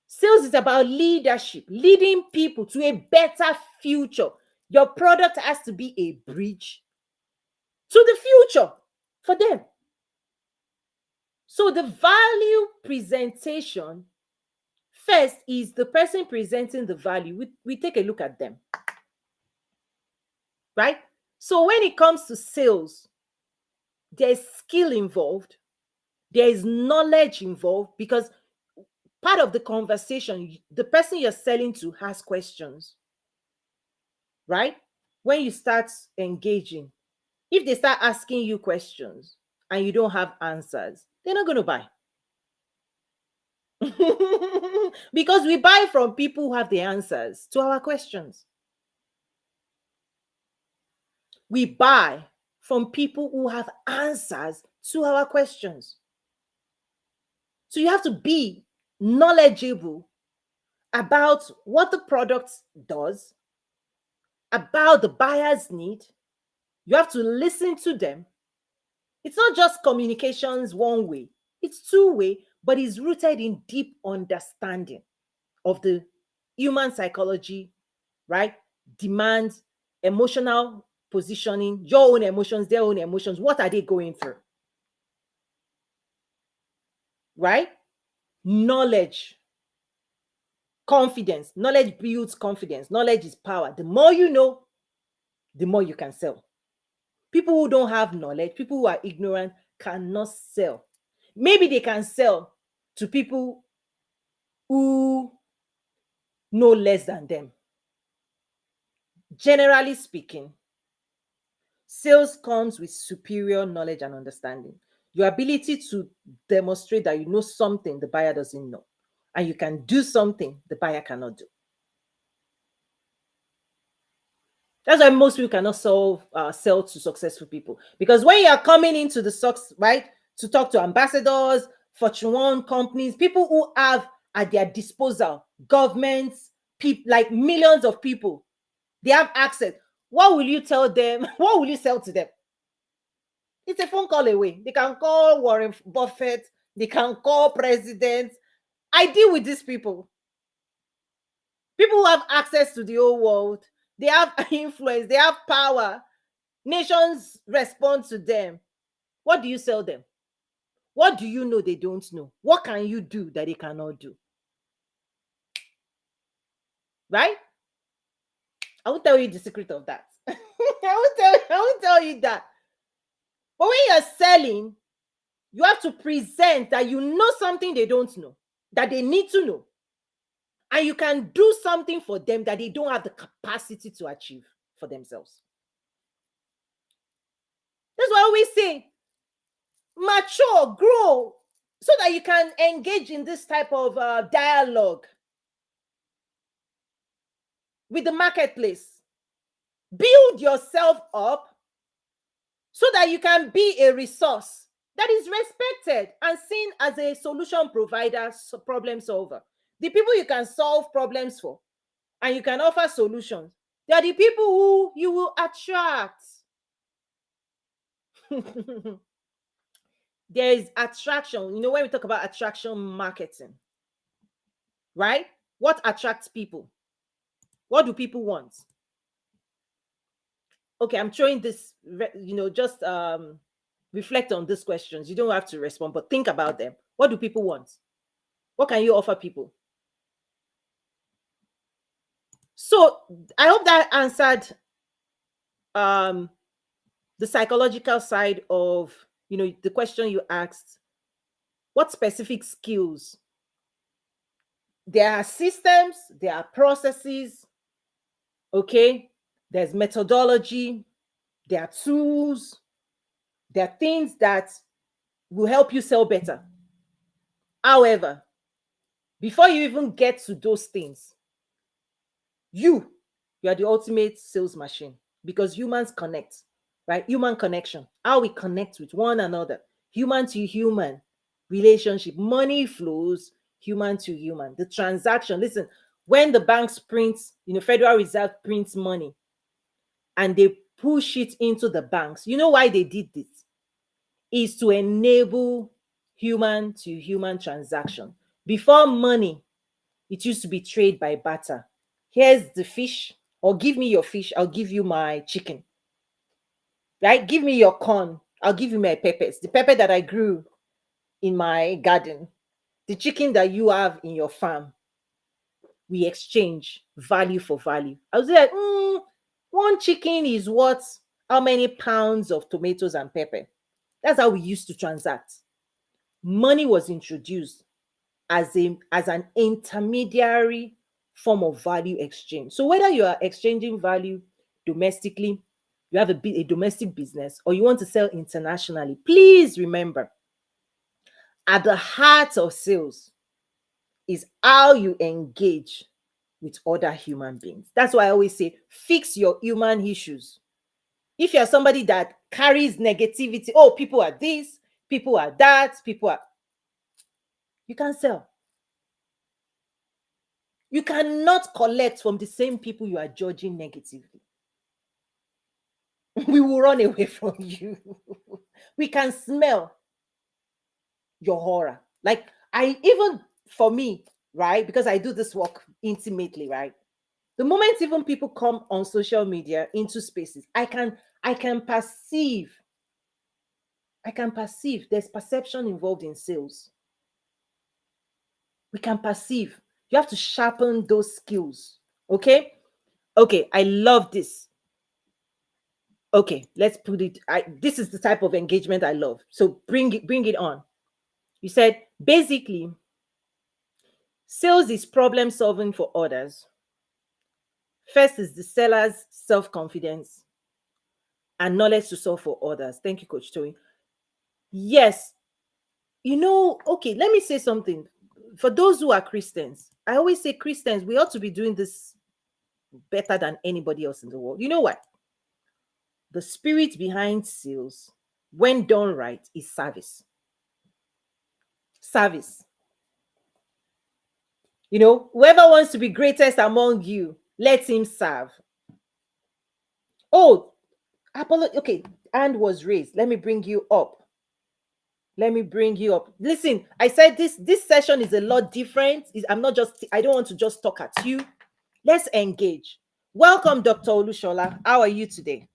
Sales is about leadership, leading people to a better future. Your product has to be a bridge to the future for them. So the value presentation first is the person presenting the value. We take a look at them, right? So when it comes to sales, there's skill involved, there is knowledge involved, because part of the conversation, the person you're selling to has questions, right? When you start engaging, if they start asking you questions and you don't have answers, they're not going to buy. Because we buy from people who have the answers to our questions. We buy from people who have answers to our questions. So you have to be knowledgeable about what the product does, about the buyer's need. You have to listen to them. It's not just communications one way, it's two-way, but it's rooted in deep understanding of the human psychology, right? Demand, emotional positioning, your own emotions, their own emotions. What are they going through? Right? Knowledge, confidence. Knowledge builds confidence. Knowledge is power. The more you know, the more you can sell. People who don't have knowledge, people who are ignorant, cannot sell. Maybe they can sell to people who know less than them. Generally speaking, sales comes with superior knowledge and understanding. Your ability to demonstrate that you know something the buyer doesn't know, and you can do something the buyer cannot do. That's why most people cannot sell to successful people. Because when you are coming into the stocks, right, to talk to ambassadors, Fortune 1 companies, people who have at their disposal governments, people like millions of people, they have access. What will you tell them? What will you sell to them? It's a phone call away. They can call Warren Buffett, they can call presidents. I deal with these people. People who have access to the whole world, they have influence, they have power. Nations respond to them. What do you sell them? What do you know they don't know? What can you do that they cannot do? Right? I won't tell you the secret of that. I won't tell you that. But when you're selling, you have to present that you know something they don't know, that they need to know. And you can do something for them that they don't have the capacity to achieve for themselves. That's why I always say, mature, grow, so that you can engage in this type of dialogue with the marketplace. Build yourself up so that you can be a resource that is respected and seen as a solution provider, problem solver. The people you can solve problems for and you can offer solutions, they are the people who you will attract. There is attraction. When we talk about attraction marketing, right? What attracts people? What do people want? Okay, I'm showing this, just reflect on these questions. You don't have to respond, but think about them. What do people want? What can you offer people? So I hope that answered um the psychological side of the question you asked. What specific skills? There are systems, there are processes, okay? There's methodology, there are tools, there are things that will help you sell better. However, before you even get to those things, you are the ultimate sales machine, because humans connect, right? Human connection, how we connect with one another, human to human relationship, money flows human to human. The transaction, listen, when the banks print, Federal Reserve prints money and they push it into the banks, you know why they did this? Is to enable human to human transaction. Before money, it used to be trade by barter. Here's the fish, or give me your fish, I'll give you my chicken. Right? Give me your corn, I'll give you my peppers. The pepper that I grew in my garden, the chicken that you have in your farm. We exchange value for value. I was like, one chicken is worth how many pounds of tomatoes and pepper? That's how we used to transact. Money was introduced as an intermediary form of value exchange. So whether you are exchanging value domestically, you have a domestic business, or you want to sell internationally, please remember, at the heart of sales is how you engage with other human beings. That's why I always say, fix your human issues. If you're somebody that carries negativity, oh, people are this, people are that, you can't sell. You cannot collect from the same people you are judging negatively. We will run away from you. We can smell your horror. Like, even for me, right? Because I do this work intimately, right? The moment even people come on social media into spaces, I can perceive. I can perceive there's perception involved in sales. We can perceive. You have to sharpen those skills. Okay? Okay, I love this. Okay, let's put it. This is the type of engagement I love. So bring it on. You said basically, sales is problem solving for others. First is the seller's self-confidence and knowledge to solve for others. Thank you, Coach Toy. Yes, okay, let me say something. For those who are Christians, I always say Christians, we ought to be doing this better than anybody else in the world. You know what? The spirit behind sales, when done right, is service. Service. Whoever wants to be greatest among you, let him serve. Oh, okay, hand was raised. Let me bring you up. Let me bring you up. Listen, I said this session is a lot different. I'm not just, I don't want to just talk at you. Let's engage. Welcome, Dr. Olushola. How are you today?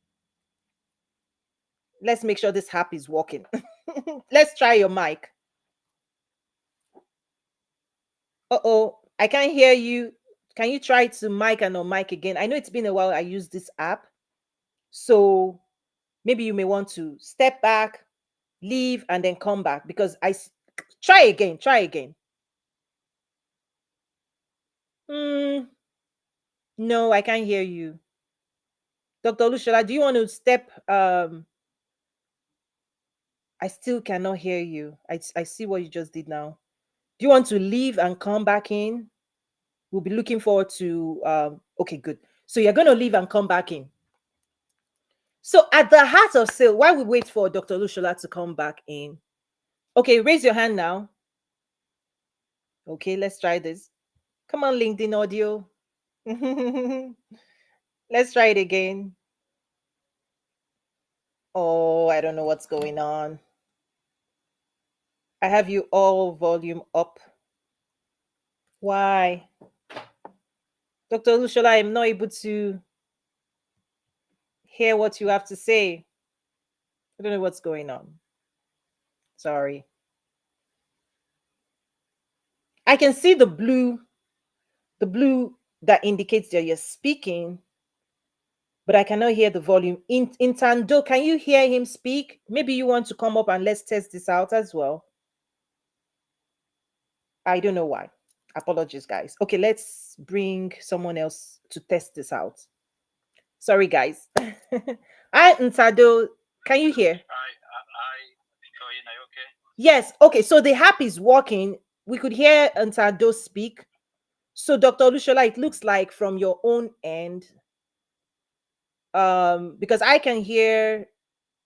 Let's make sure this app is working. Let's try your mic. Uh-oh, I can't hear you. Can you try to mic and on mic again? I know it's been a while I used this app. So maybe you may want to step back, leave, and then come back because try again, try again. Hmm. No, I can't hear you. Dr. Olushola, do you want to step? I still cannot hear you. I see what you just did now. Do you want to leave and come back in? We'll be looking forward to. Okay, good. So you're going to leave and come back in. So at the heart of sale, while we wait for Dr. Olushola to come back in, okay, raise your hand now. Okay, let's try this. Come on, LinkedIn audio. Let's try it again. Oh, I don't know what's going on. I have you all volume up. Why? Dr. Lushola, I'm not able to hear what you have to say. I don't know what's going on. Sorry. I can see the blue that indicates that you're speaking, but I cannot hear the volume. In Tando, can you hear him speak? Maybe you want to come up and let's test this out as well. I don't know why. Apologies, guys. Okay, let's bring someone else to test this out. Sorry, guys. Hi, Ntado. Can you hear? Are you okay? Yes. Okay. So the app is working. We could hear Ntado speak. So, Dr. Lushola, it looks like from your own end, because I can hear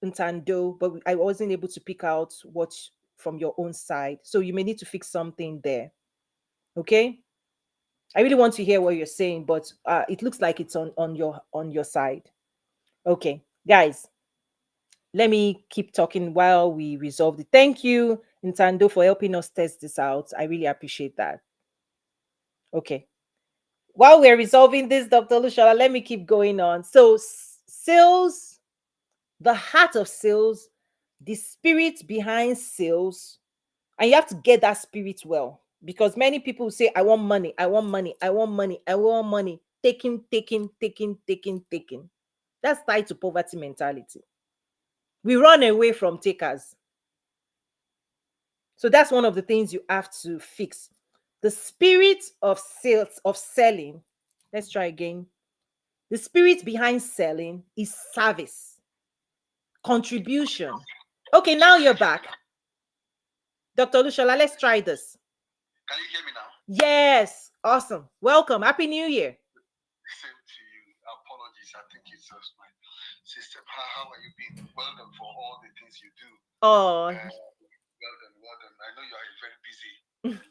Ntando, but I wasn't able to pick out what from your own side. So you may need to fix something there. Okay. I really want to hear what you're saying, but it looks like it's on your side. Okay, guys, let me keep talking while we resolve it. Thank you, Nintendo, for helping us test this out. I really appreciate that. Okay. While we're resolving this, Dr. Lushala, let me keep going on. So, sales, the heart of sales, the spirit behind sales, and you have to get that spirit well because many people say, I want money, I want money, I want money, I want money. Taking, taking, taking, taking, taking. That's tied to poverty mentality. We run away from takers. So that's one of the things you have to fix. The spirit of sales, of selling. Let's try again. The spirit behind selling is service, contribution. Okay, now you're back. Dr. Lushala, let's try this. Can you hear me now? Yes, awesome. Welcome. Happy New Year. Same to you. Apologies. I think it's just my system. How are you being? Well done for all the things you do. Oh, Well done, well done. I know you are a very busy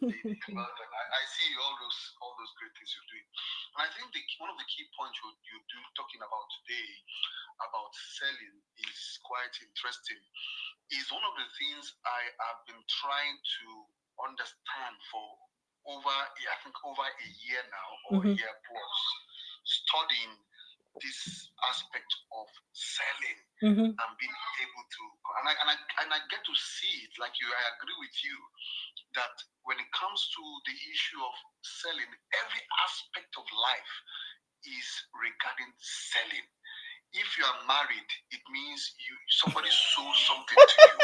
lady. Well done. I see all those great things you're doing. And I think one of the key points you do talking about today about selling is quite interesting. Is one of the things I have been trying to understand for I think over a year now or a year plus, studying this aspect of selling and being able to and I get to see it like you. I agree with you that when it comes to the issue of selling, every aspect of life is regarding selling. If you are married, it means somebody sold something to you,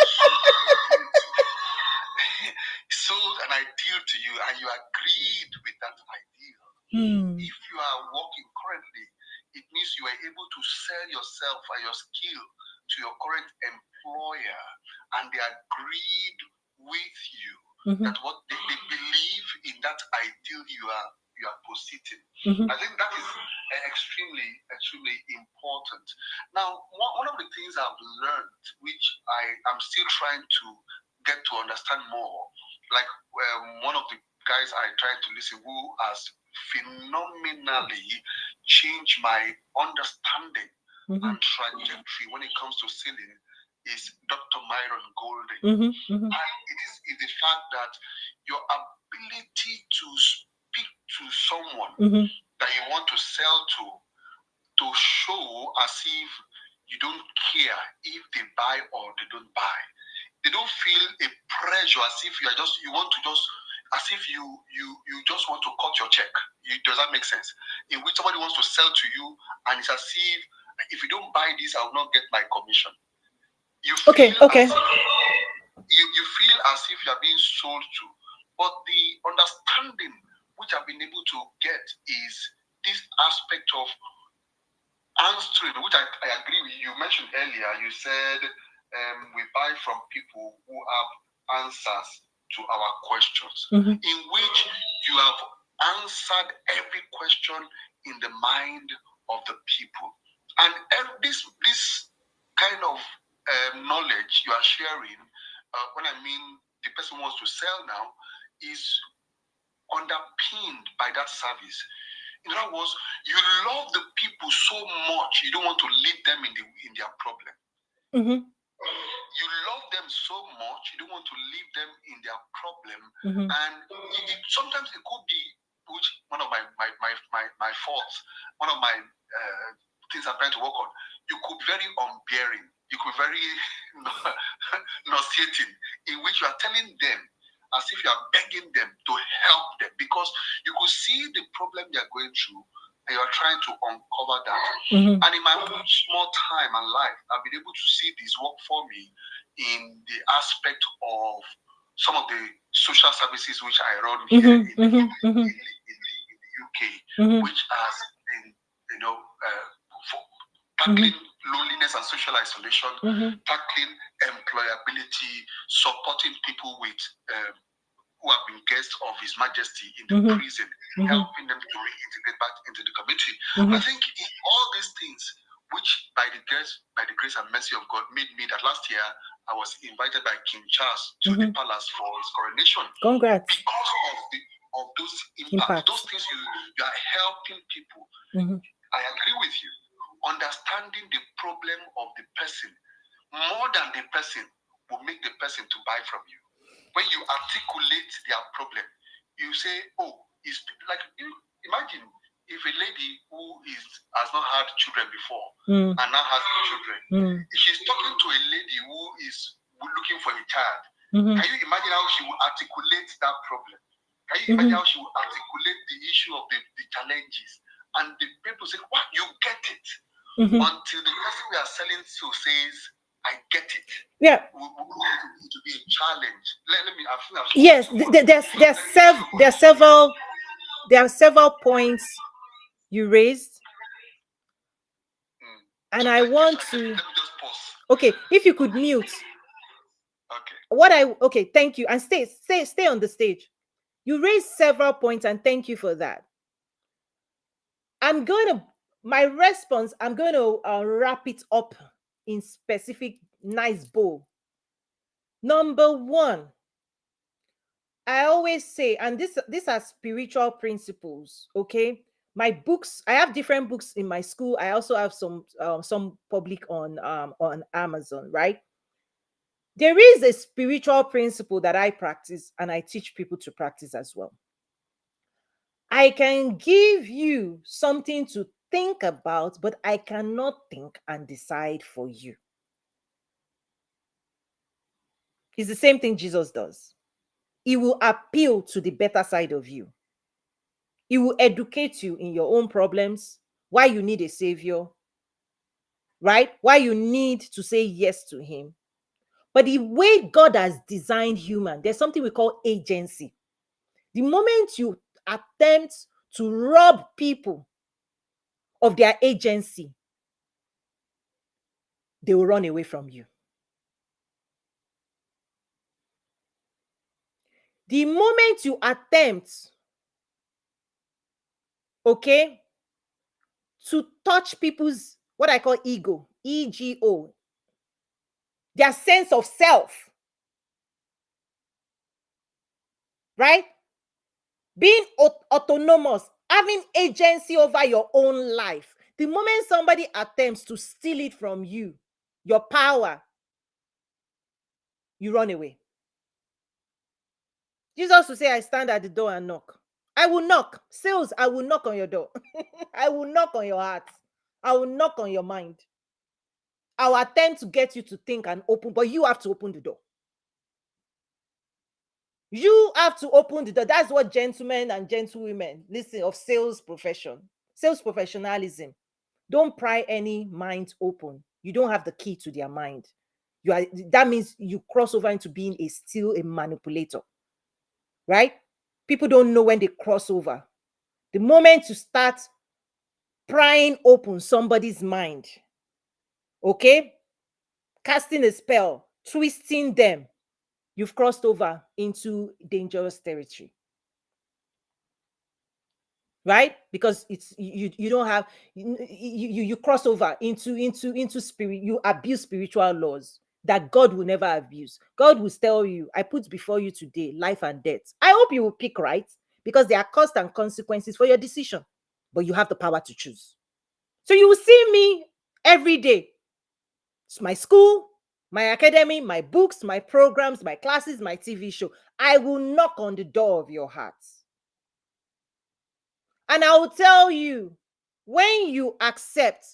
sold an ideal to you, and you agreed with that ideal. If you are working currently, it means you are able to sell yourself and your skill to your current employer, and they agreed with you that what they believe in that ideal you are positing. I think that is extremely important. Now, one of the things I've learned, which I am still trying to get to understand more, like one of the guys I tried to listen who has phenomenally changed my understanding and trajectory when it comes to selling is Dr. Myron Golden. And it is the fact that your ability to speak to someone that you want to sell to show as if you don't care if they buy or they don't buy. They don't feel a pressure as if you want to just as if you just want to cut your check. Does that make sense? In which somebody wants to sell to you and it's as if you don't buy this, I will not get my commission. You feel you feel as if you are being sold to. But the understanding which I've been able to get is this aspect of answering, which I agree with you. You mentioned earlier, you said we buy from people who have answers to our questions, in which you have answered every question in the mind of the people. And this kind of knowledge you are sharing, when I mean the person wants to sell now, is underpinned by that service. In other words, you love the people so much, you don't want to leave them in their problem. You love them so much, you don't want to leave them in their problem. And sometimes it could be, which one of my faults, one of my things I'm trying to work on, you could be very unbearing, you could be very nauseating, in which you are telling them as if you are begging them to help them, because you could see the problem they are going through and you are trying to uncover that. And in my own small time and life, I've been able to see this work for me in the aspect of some of the social services which I run here in the UK, which has been, tackling loneliness and social isolation, tackling employability, supporting people with who have been guests of His Majesty in the prison, helping them to reintegrate back into the community. I think in all these things, which by the grace and mercy of God made me that last year I was invited by King Charles to the palace for his coronation. Congrats. Because of those impacts, those things you are helping people. I agree with you. Understanding the problem of the person more than the person will make the person to buy from you. When you articulate their problem, you say, oh, it's like, imagine if a lady who has not had children before and now has children, if she's talking to a lady who is looking for a child, can you imagine how she will articulate that problem? Can you imagine how she will articulate the issue of the challenges? And the people say, what, you get it? Until the person we are selling to says, I get it. Yeah. It will be a challenge. Let me. Yes, there are several points you raised, and so I want to. Let me just pause. Okay, if you could mute. Okay. Okay, thank you, and stay on the stage. You raised several points, and thank you for that. My response, I'm going to wrap it up in specific nice bow. Number one, I always say, and these are spiritual principles, okay? My books, I have different books in my school. I also have some public on Amazon, right? There is a spiritual principle that I practice and I teach people to practice as well. I can give you something to think about, but I cannot think and decide for you. It's the same thing Jesus does. He will appeal to the better side of you. He will educate you in your own problems, why you need a savior, right? Why you need to say yes to him. But the way God has designed human, there's something we call agency. The moment you attempt to rob people of their agency, they will run away from you. The moment you attempt, okay, to touch people's, what I call ego, ego, their sense of self, right? Being autonomous, having agency over your own life. The moment somebody attempts to steal it from you, your power, you run away. Jesus will say, I stand at the door and knock. I will knock. Sales, I will knock on your door. I will knock on your heart. I will knock on your mind. I will attempt to get you to think and open, but you have to open the door. You have to open the door. That's what gentlemen and gentlewomen, listen, of sales profession, sales professionalism. Don't pry any mind open. You don't have the key to their mind. That means you cross over into being still a manipulator. Right? People don't know when they cross over. The moment you start prying open somebody's mind, okay, casting a spell, twisting them, you've crossed over into dangerous territory. Right? Because it's you don't have you cross over into spirit, you abuse spiritual laws that God will never abuse. God will tell you, I put before you today life and death. I hope you will pick right, because there are costs and consequences for your decision, but you have the power to choose. So you will see me every day. It's my school, my academy, my books, my programs, my classes, my TV show. I will knock on the door of your heart. And I will tell you, when you accept,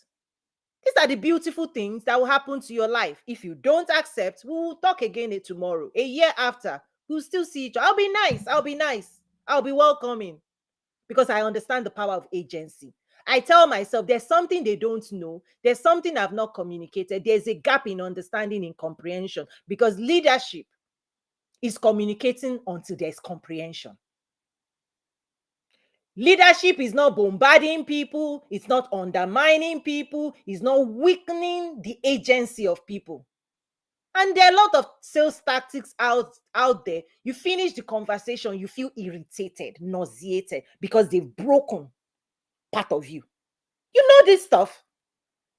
these are the beautiful things that will happen to your life. If you don't accept, we will talk again tomorrow. A year after, we'll still see each other. I'll be nice. I'll be nice. I'll be welcoming, because I understand the power of agency. I tell myself there's something they don't know. There's something I've not communicated. There's a gap in understanding, in comprehension, because leadership is communicating until there's comprehension. Leadership is not bombarding people, it's not undermining people, it's not weakening the agency of people. And there are a lot of sales tactics out there. You finish the conversation, you feel irritated, nauseated, because they've broken part of you. You know this stuff.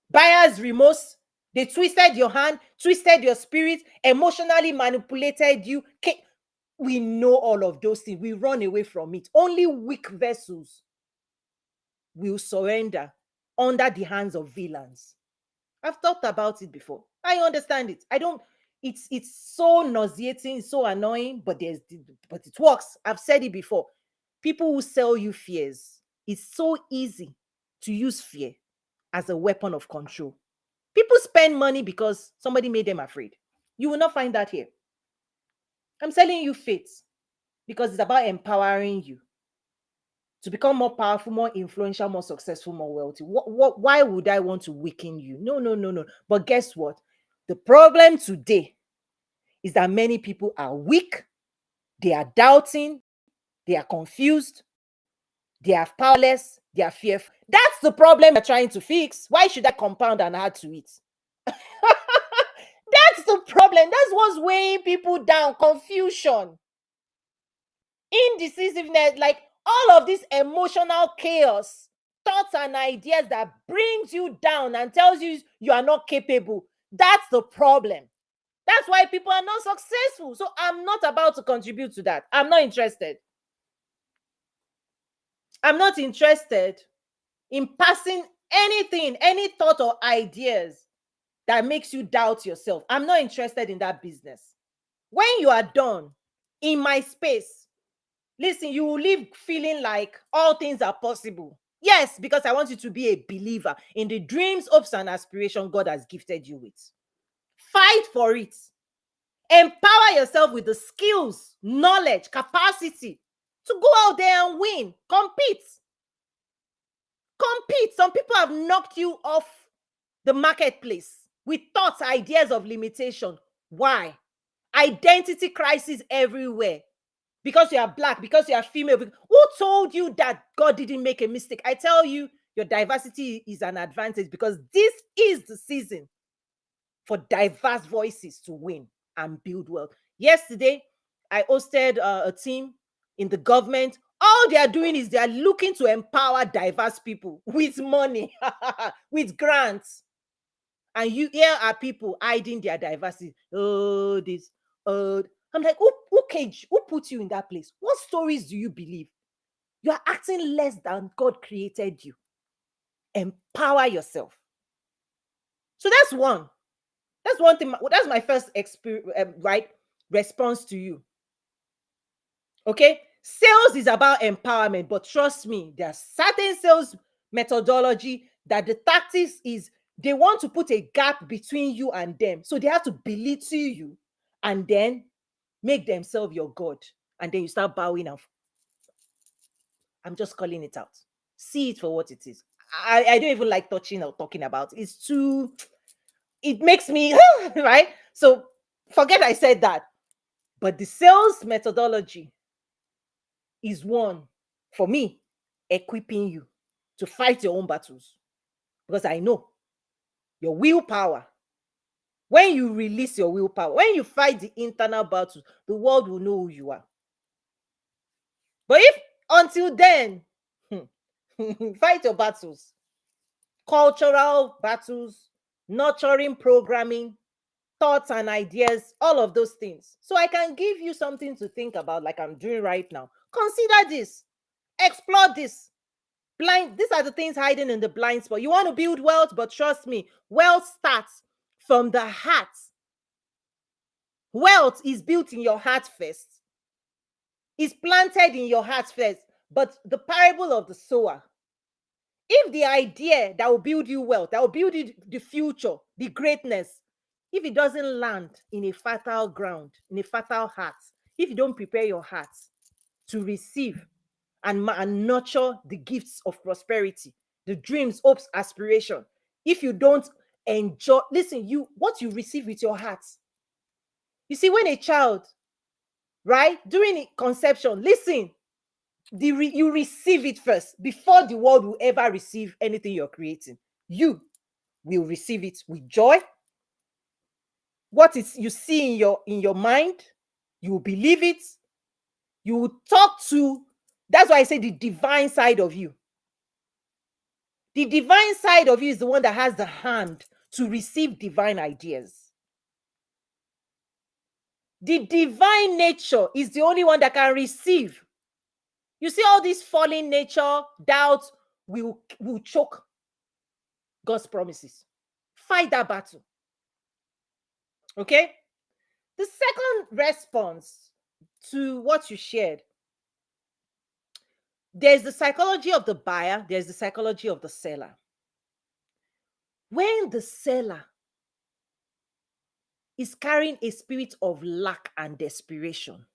Buyer's remorse. They twisted your hand, twisted your spirit, emotionally manipulated you. We know all of those things. We run away from it. Only weak vessels will surrender under the hands of villains. I've talked about it before. I understand it. I don't. It's so nauseating, so annoying, but it works. I've said it before. People who sell you fears. It's so easy to use fear as a weapon of control. People spend money because somebody made them afraid. You will not find that here. I'm selling you faith because it's about empowering you to become more powerful, more influential, more successful, more wealthy. Why would I want to weaken you? No, no, no, no. But guess what? The problem today is that many people are weak, they are doubting, they are confused, they are powerless, they are fearful. That's the problem we're trying to fix. Why should I compound and add to it? That's the problem. That's what's weighing people down. Confusion, indecisiveness, like all of this emotional chaos, thoughts and ideas that brings you down and tells you you are not capable. That's the problem. That's why people are not successful. So I'm not about to contribute to that. I'm not interested. I'm not interested in passing anything, any thought or ideas that makes you doubt yourself. I'm not interested in that business. When you are done in my space, listen, you will leave feeling like all things are possible. Yes, because I want you to be a believer in the dreams, hopes, and aspirations God has gifted you with. Fight for it. Empower yourself with the skills, knowledge, capacity to go out there and win. Compete. Compete. Some people have knocked you off the marketplace with thoughts, ideas of limitation. Why? Identity crisis everywhere. Because you are black, because you are female. Who told you that God didn't make a mistake? I tell you, your diversity is an advantage, because this is the season for diverse voices to win and build wealth. Yesterday, I hosted a team in the government. All they are doing is they are looking to empower diverse people with money, with grants. And here are people hiding their diversity. Oh, this. I'm like, who put you in that place? What stories do you believe? You are acting less than God created you. Empower yourself. So that's one. That's one thing. That's my first experience, right? Response to you. Okay. Sales is about empowerment, but trust me, there are certain sales methodology that the tactics is they want to put a gap between you and them. So they have to belittle you and then make themselves your God. And then you start bowing and I'm just calling it out. See it for what it is. I don't even like touching or talking about it. It's too, it makes me, right? So forget I said that. But the sales methodology is one, for me, equipping you to fight your own battles. Because I know your willpower, when you release your willpower, when you fight the internal battles, the world will know who you are. But if until then, fight your battles, cultural battles, nurturing programming, thoughts and ideas, all of those things. So I can give you something to think about, like I'm doing right now. Consider this, explore this. These are the things hiding in the blind spot. You want to build wealth, but trust me, wealth starts from the heart. Wealth is built in your heart first. It's planted in your heart first. But the parable of the sower, if the idea that will build you wealth, that will build you the future, the greatness, if it doesn't land in a fertile ground, in a fertile heart, if you don't prepare your heart to receive and nurture the gifts of prosperity, the dreams, hopes, aspiration, if you don't enjoy, listen, what you receive with your heart. You see, when a child, right, during conception, listen, you receive it first before the world will ever receive anything you're creating. You will receive it with joy. What is you see in your mind, you will believe it. You will talk to. That's why I say the divine side of you. The divine side of you is the one that has the hand to receive divine ideas. The divine nature is the only one that can receive. You see, all this fallen nature, doubt will choke God's promises. Fight that battle. Okay? The second response to what you shared, there's the psychology of the buyer, there's the psychology of the seller. When the seller is carrying a spirit of lack and desperation,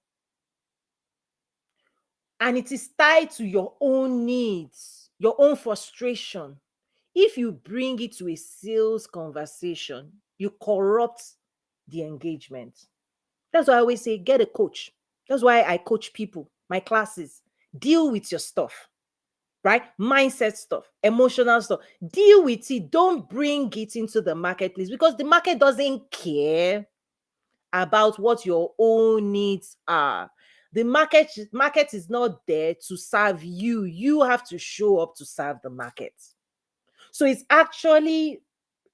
and it is tied to your own needs, your own frustration, if you bring it to a sales conversation, you corrupt the engagement. That's why I always say, get a coach. That's why I coach people, my classes. Deal with your stuff, right? Mindset stuff, emotional stuff. Deal with it. Don't bring it into the marketplace because the market doesn't care about what your own needs are. The market is not there to serve you. You have to show up to serve the market. So it's actually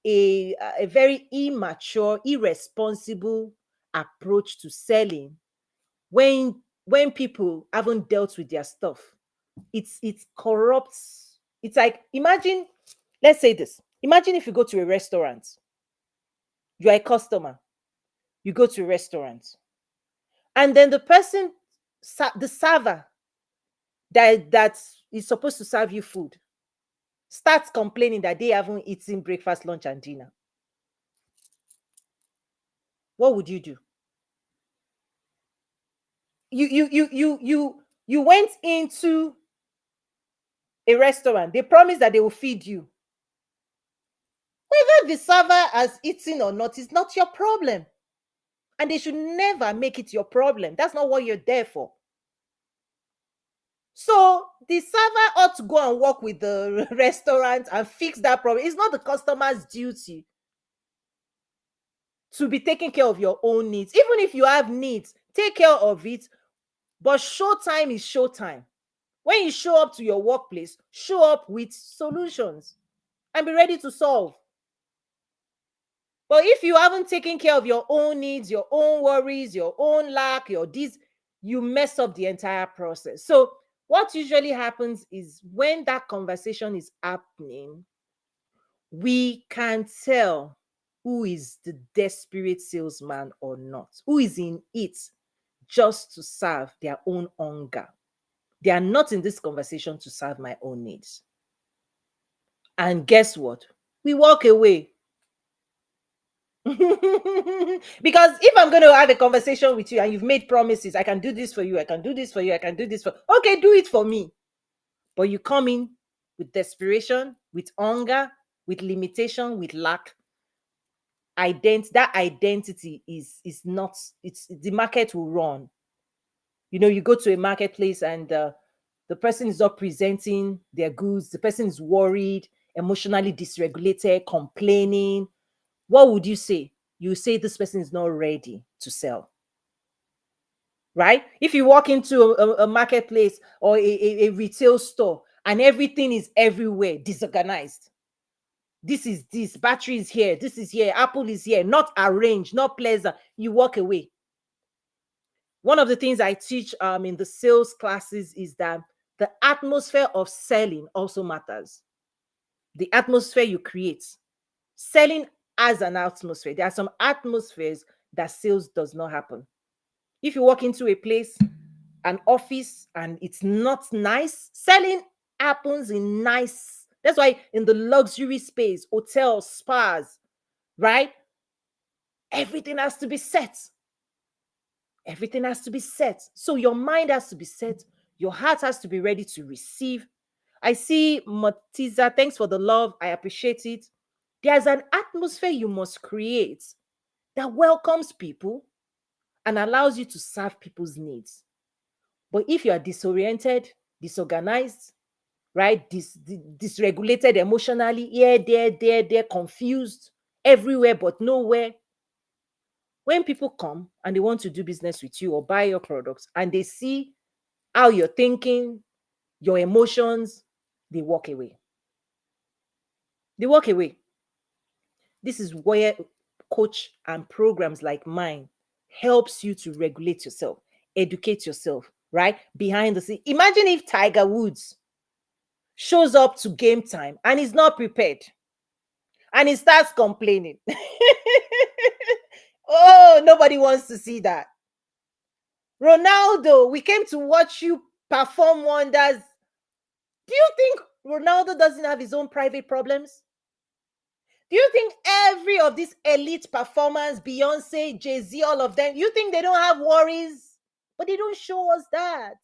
a very immature, irresponsible approach to selling when people haven't dealt with their stuff. It corrupts. It's like, imagine, let's say this. Imagine if you go to a restaurant, you're a customer, you go to a restaurant, and then the person, the server that is supposed to serve you food, starts complaining that they haven't eaten breakfast, lunch, and dinner. What would you do? You went into a restaurant. They promise that they will feed you. Whether the server has eaten or not is not your problem. And they should never make it your problem. That's not what you're there for. So the server ought to go and work with the restaurant and fix that problem. It's not the customer's duty to be taking care of your own needs. Even if you have needs, take care of it. But showtime is showtime. When you show up to your workplace, show up with solutions and be ready to solve. But if you haven't taken care of your own needs, your own worries, your own lack, your this, you mess up the entire process. So what usually happens is when that conversation is happening, we can tell who is the desperate salesman or not, who is in it just to serve their own hunger. They are not in this conversation to serve my own needs. And guess what? We walk away. Because if I'm going to have a conversation with you and you've made promises, I can do this for you, I can do this for you, I can do this for, okay, do it for me. But you come in with desperation, with hunger, with limitation, with lack. That identity is not, it's the market will run. You go to a marketplace and the person is not presenting their goods, the person is worried, emotionally dysregulated, complaining. What would you say? You say this person is not ready to sell, right? If you walk into a marketplace or a retail store and everything is everywhere, disorganized. This battery is here, this is here, apple is here, not arranged, not pleasant. You walk away. One of the things I teach in the sales classes is that the atmosphere of selling also matters. The atmosphere you create. Selling as an atmosphere. There are some atmospheres that sales does not happen. If you walk into a place, an office, and it's not nice, selling happens in nice. That's why in the luxury space, hotels, spas, right? Everything has to be set. Everything has to be set. So your mind has to be set. Your heart has to be ready to receive. I see Matiza. Thanks for the love. I appreciate it. There's an atmosphere you must create that welcomes people and allows you to serve people's needs. But if you are disoriented, disorganized, right, dysregulated emotionally, here, there, confused, everywhere but nowhere, when people come and they want to do business with you or buy your products and they see how you're thinking, your emotions, they walk away. They walk away. This is where coach and programs like mine helps you to regulate yourself, educate yourself, right? Behind the scene. Imagine if Tiger Woods shows up to game time and is not prepared and he starts complaining. Oh, nobody wants to see that. Ronaldo, we came to watch you perform wonders. Do you think Ronaldo doesn't have his own private problems? Do you think every of these elite performers, Beyonce, Jay-Z, all of them, you think they don't have worries? But they don't show us that.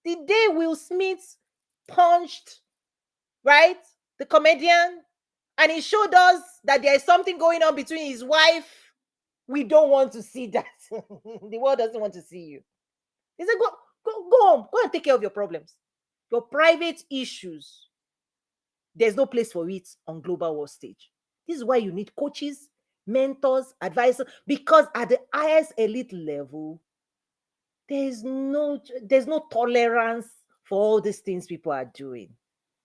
The day Will Smith punched, right, the comedian, and he showed us that there is something going on between his wife, we don't want to see that. The world doesn't want to see you. He said, go home, go and take care of your problems. Your private issues, there's no place for it on global world stage. This is why you need coaches, mentors, advisors, because at the highest elite level, there's no tolerance for all these things people are doing.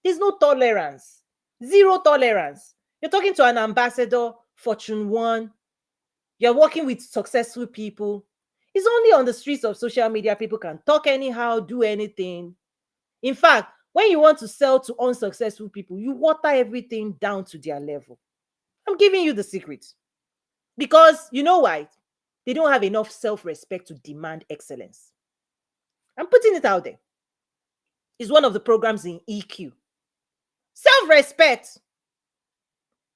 There's no tolerance. Zero tolerance. You're talking to an ambassador, Fortune 1. You're working with successful people. It's only on the streets of social media people can talk anyhow, do anything. In fact, when you want to sell to unsuccessful people, you water everything down to their level. I'm giving you the secret. Because you know why? They don't have enough self-respect to demand excellence. I'm putting it out there. It's one of the programs in EQ. Self-respect.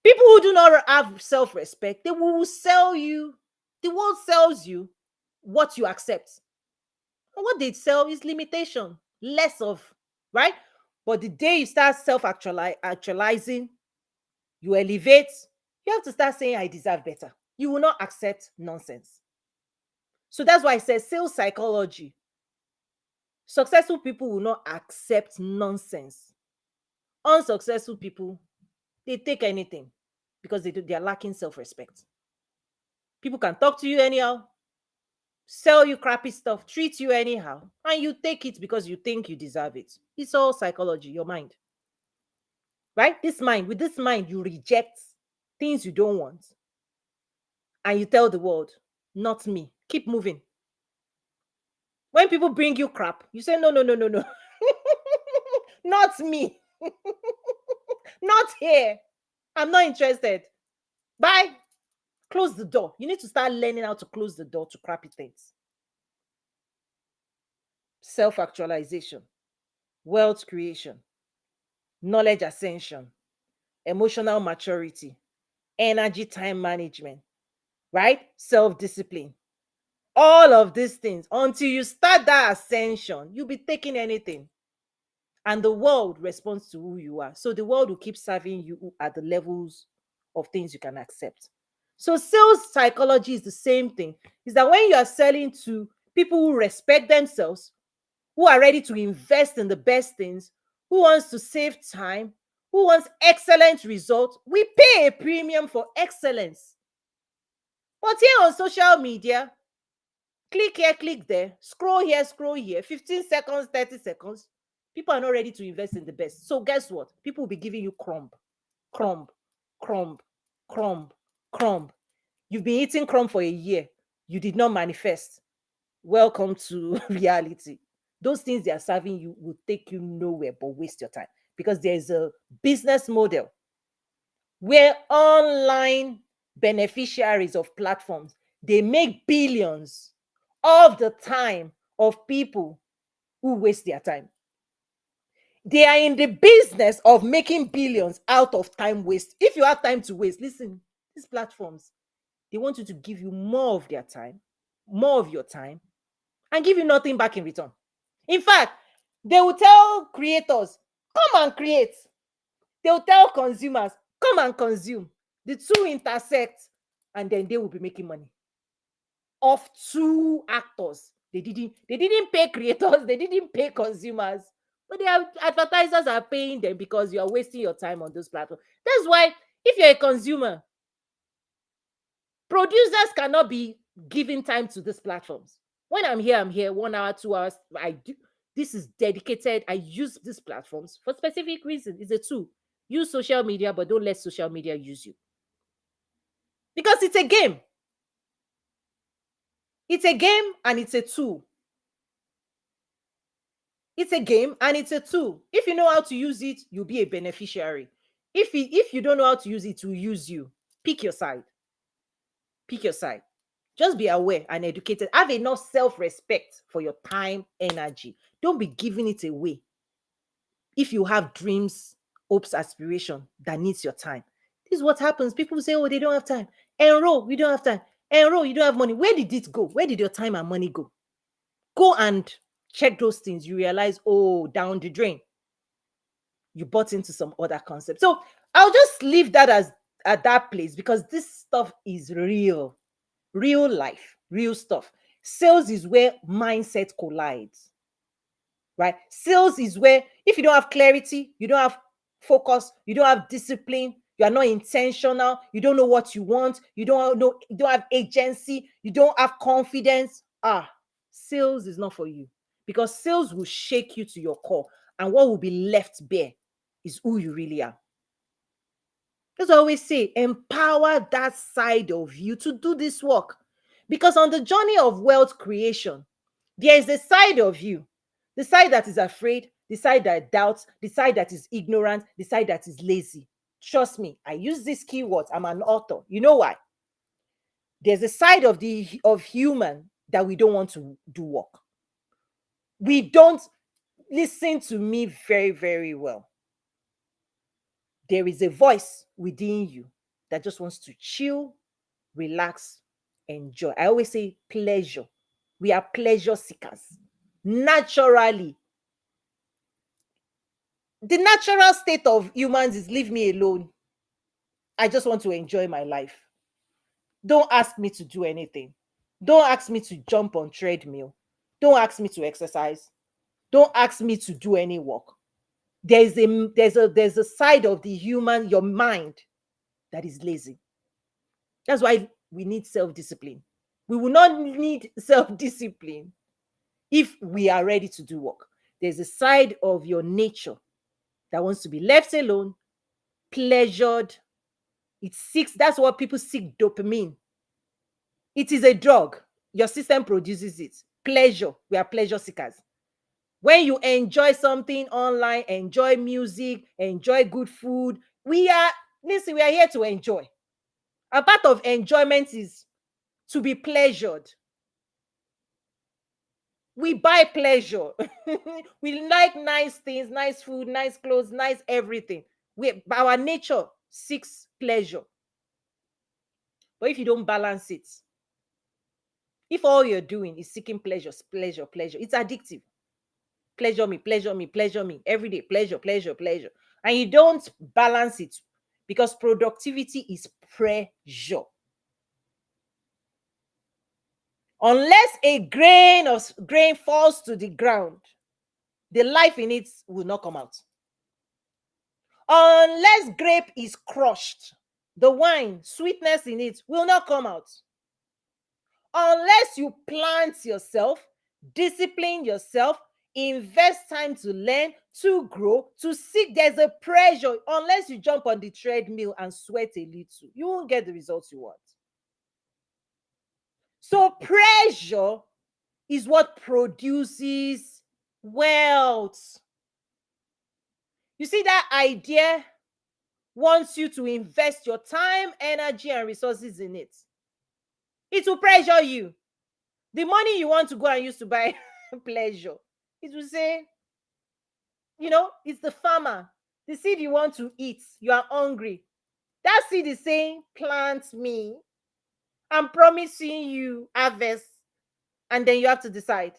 People who do not have self-respect, they will sell you. The world sells you what you accept. And what they sell is limitation, less of, right? But the day you start self-actualizing, you elevate, you have to start saying, I deserve better. You will not accept nonsense. So that's why I said sales psychology. Successful people will not accept nonsense. Unsuccessful people, they take anything because they are lacking self-respect. People can talk to you anyhow, sell you crappy stuff, treat you anyhow, and you take it because you think you deserve it. It's all psychology, your mind. Right? With this mind, you reject things you don't want. And you tell the world, not me. Keep moving. When people bring you crap, you say, no, no, no, no, no. Not me. Not here. I'm not interested. Bye. Close the door. You need to start learning how to close the door to crappy things. Self actualization, wealth creation, knowledge ascension, emotional maturity, energy time management, right? Self discipline. All of these things, until you start that ascension, you'll be taking anything. And the world responds to who you are. So the world will keep serving you at the levels of things you can accept. So sales psychology is the same thing. Is that when you are selling to people who respect themselves, who are ready to invest in the best things, who wants to save time, who wants excellent results, we pay a premium for excellence. But here on social media, click here, click there, scroll here, 15 seconds, 30 seconds. People are not ready to invest in the best. So guess what? People will be giving you crumb, crumb, crumb, crumb, crumb. You've been eating crumb for a year. You did not manifest. Welcome to reality. Those things they are serving you will take you nowhere but waste your time, because there's a business model where online beneficiaries of platforms, they make billions of the time of people who waste their time. They are in the business of making billions out of time waste. If you have time to waste, listen, these platforms, they want you to give you more of their time, more of your time, and give you nothing back in return. In fact, they will tell creators, come and create. They will tell consumers, come and consume. The two intersect, and then they will be making money of two actors. They didn't pay creators, they didn't pay consumers. But advertisers are paying them because you are wasting your time on those platforms. That's why if you're a consumer, producers cannot be giving time to these platforms. When I'm here 1 hour, 2 hours. I do this is dedicated. I use these platforms for specific reasons. It's a tool. Use social media, but don't let social media use you. Because it's a game. It's a game and it's a tool. It's a game and it's a tool. If you know how to use it, you'll be a beneficiary. If you don't know how to use it, to use you. Pick your side. Pick your side. Just be aware and educated. Have enough self-respect for your time, energy. Don't be giving it away. If you have dreams, hopes, aspiration that needs your time. This is what happens. People say, oh, they don't have time. Enroll, we don't have time. Enroll, you don't have money. Where did it go? Where did your time and money go? Go and check those things. You realize, oh, down the drain. You bought into some other concept. So I'll just leave that as at that place, because this stuff is real life, real stuff. Sales is where mindset collides, right? Sales is where if you don't have clarity, you don't have focus, you don't have discipline, you are not intentional, you don't know what you want, you don't have agency, you don't have confidence. Sales is not for you, because sales will shake you to your core, and what will be left bare is who you really are. As I always say, empower that side of you to do this work. Because on the journey of wealth creation, there is a side of you, the side that is afraid, the side that doubts, the side that is ignorant, the side that is lazy. Trust me, I use these keywords. I'm an author. You know why? There's a side of human that we don't want to do work. We don't. Listen to me very, very well. There is a voice within you that just wants to chill, relax, enjoy. I always say pleasure. We are pleasure seekers. Naturally, the natural state of humans is leave me alone. I just want to enjoy my life. Don't ask me to do anything. Don't ask me to jump on treadmill. Don't ask me to exercise. Don't ask me to do any work. There's a side of the human, your mind, that is lazy. That's why we need self-discipline. We will not need self-discipline if we are ready to do work. There's a side of your nature that wants to be left alone, pleasured. It seeks, that's what people seek, dopamine. It is a drug. Your system produces it. Pleasure. We are pleasure seekers. When you enjoy something online, enjoy music, enjoy good food, we are Listen, we are here to enjoy. A part of enjoyment is to be pleasured. We buy pleasure. We like nice things, nice food, nice clothes, nice everything. Our nature seeks pleasure. But if you don't balance it, if all you're doing is seeking pleasure, pleasure, pleasure, it's addictive. Pleasure me, pleasure me, pleasure me. Every day, pleasure, pleasure, pleasure. And you don't balance it because productivity is pressure. Unless a grain falls to the ground, the life in it will not come out. Unless grape is crushed, the wine, sweetness in it will not come out. Unless you plant yourself, discipline yourself, invest time to learn, to grow, to seek, there's a pressure. Unless you jump on the treadmill and sweat a little, you won't get the results you want. So pressure is what produces wealth. You see, that idea wants you to invest your time, energy, and resources in it. It will pressure you. The money you want to go and use to buy pleasure, it will say, it's the farmer. The seed you want to eat, you are hungry. That seed is saying, plant me. I'm promising you harvest. And then you have to decide,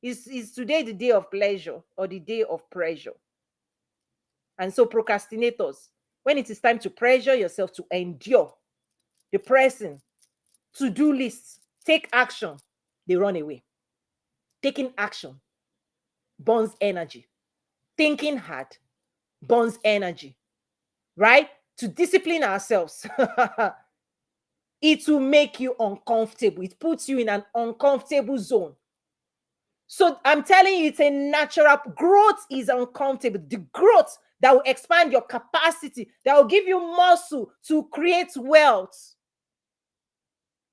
is today the day of pleasure or the day of pressure? And so procrastinators, when it is time to pressure yourself to endure the pressing, to-do lists, take action, they run away. Taking action burns energy. Thinking hard burns energy, right? To discipline ourselves, it will make you uncomfortable. It puts you in an uncomfortable zone. So I'm telling you, it's a natural growth is uncomfortable. The growth that will expand your capacity, that will give you muscle to create wealth.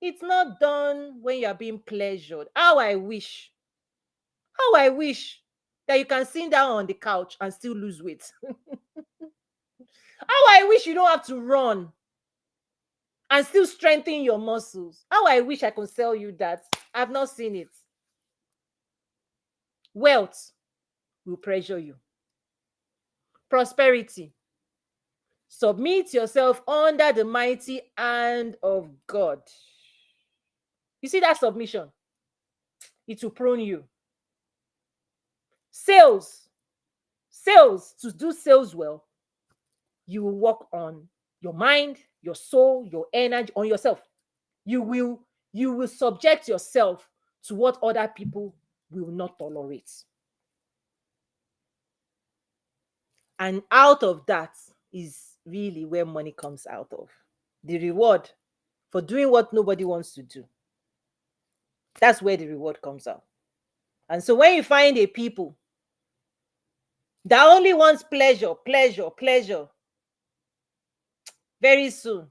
It's not done when you are being pleasured. How I wish that you can sit down on the couch and still lose weight. How I wish you don't have to run and still strengthen your muscles. How I wish I could sell you that. I've not seen it. Wealth will pressure you. Prosperity. Submit yourself under the mighty hand of God. You see that submission? It will prone you. Sales, to do sales well, you will work on your mind, your soul, your energy, on yourself. You will subject yourself to what other people will not tolerate. And out of that is really where money comes out of. The reward for doing what nobody wants to do. That's where the reward comes out. And so when you find a people that only wants pleasure, pleasure, pleasure, very soon,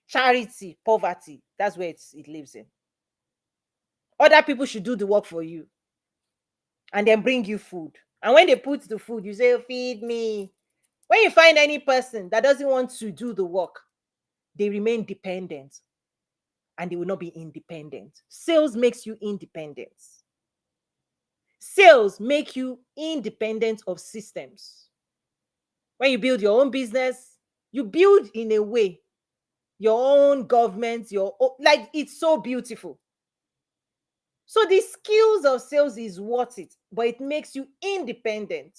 charity, poverty, that's where it lives in. Other people should do the work for you and then bring you food. And when they put the food, you say, feed me. When you find any person that doesn't want to do the work, they remain dependent and they will not be independent. Sales makes you independent. Sales make you independent of systems. When you build your own business, you build in a way your own government, like it's so beautiful. So the skills of sales is worth it, but it makes you independent.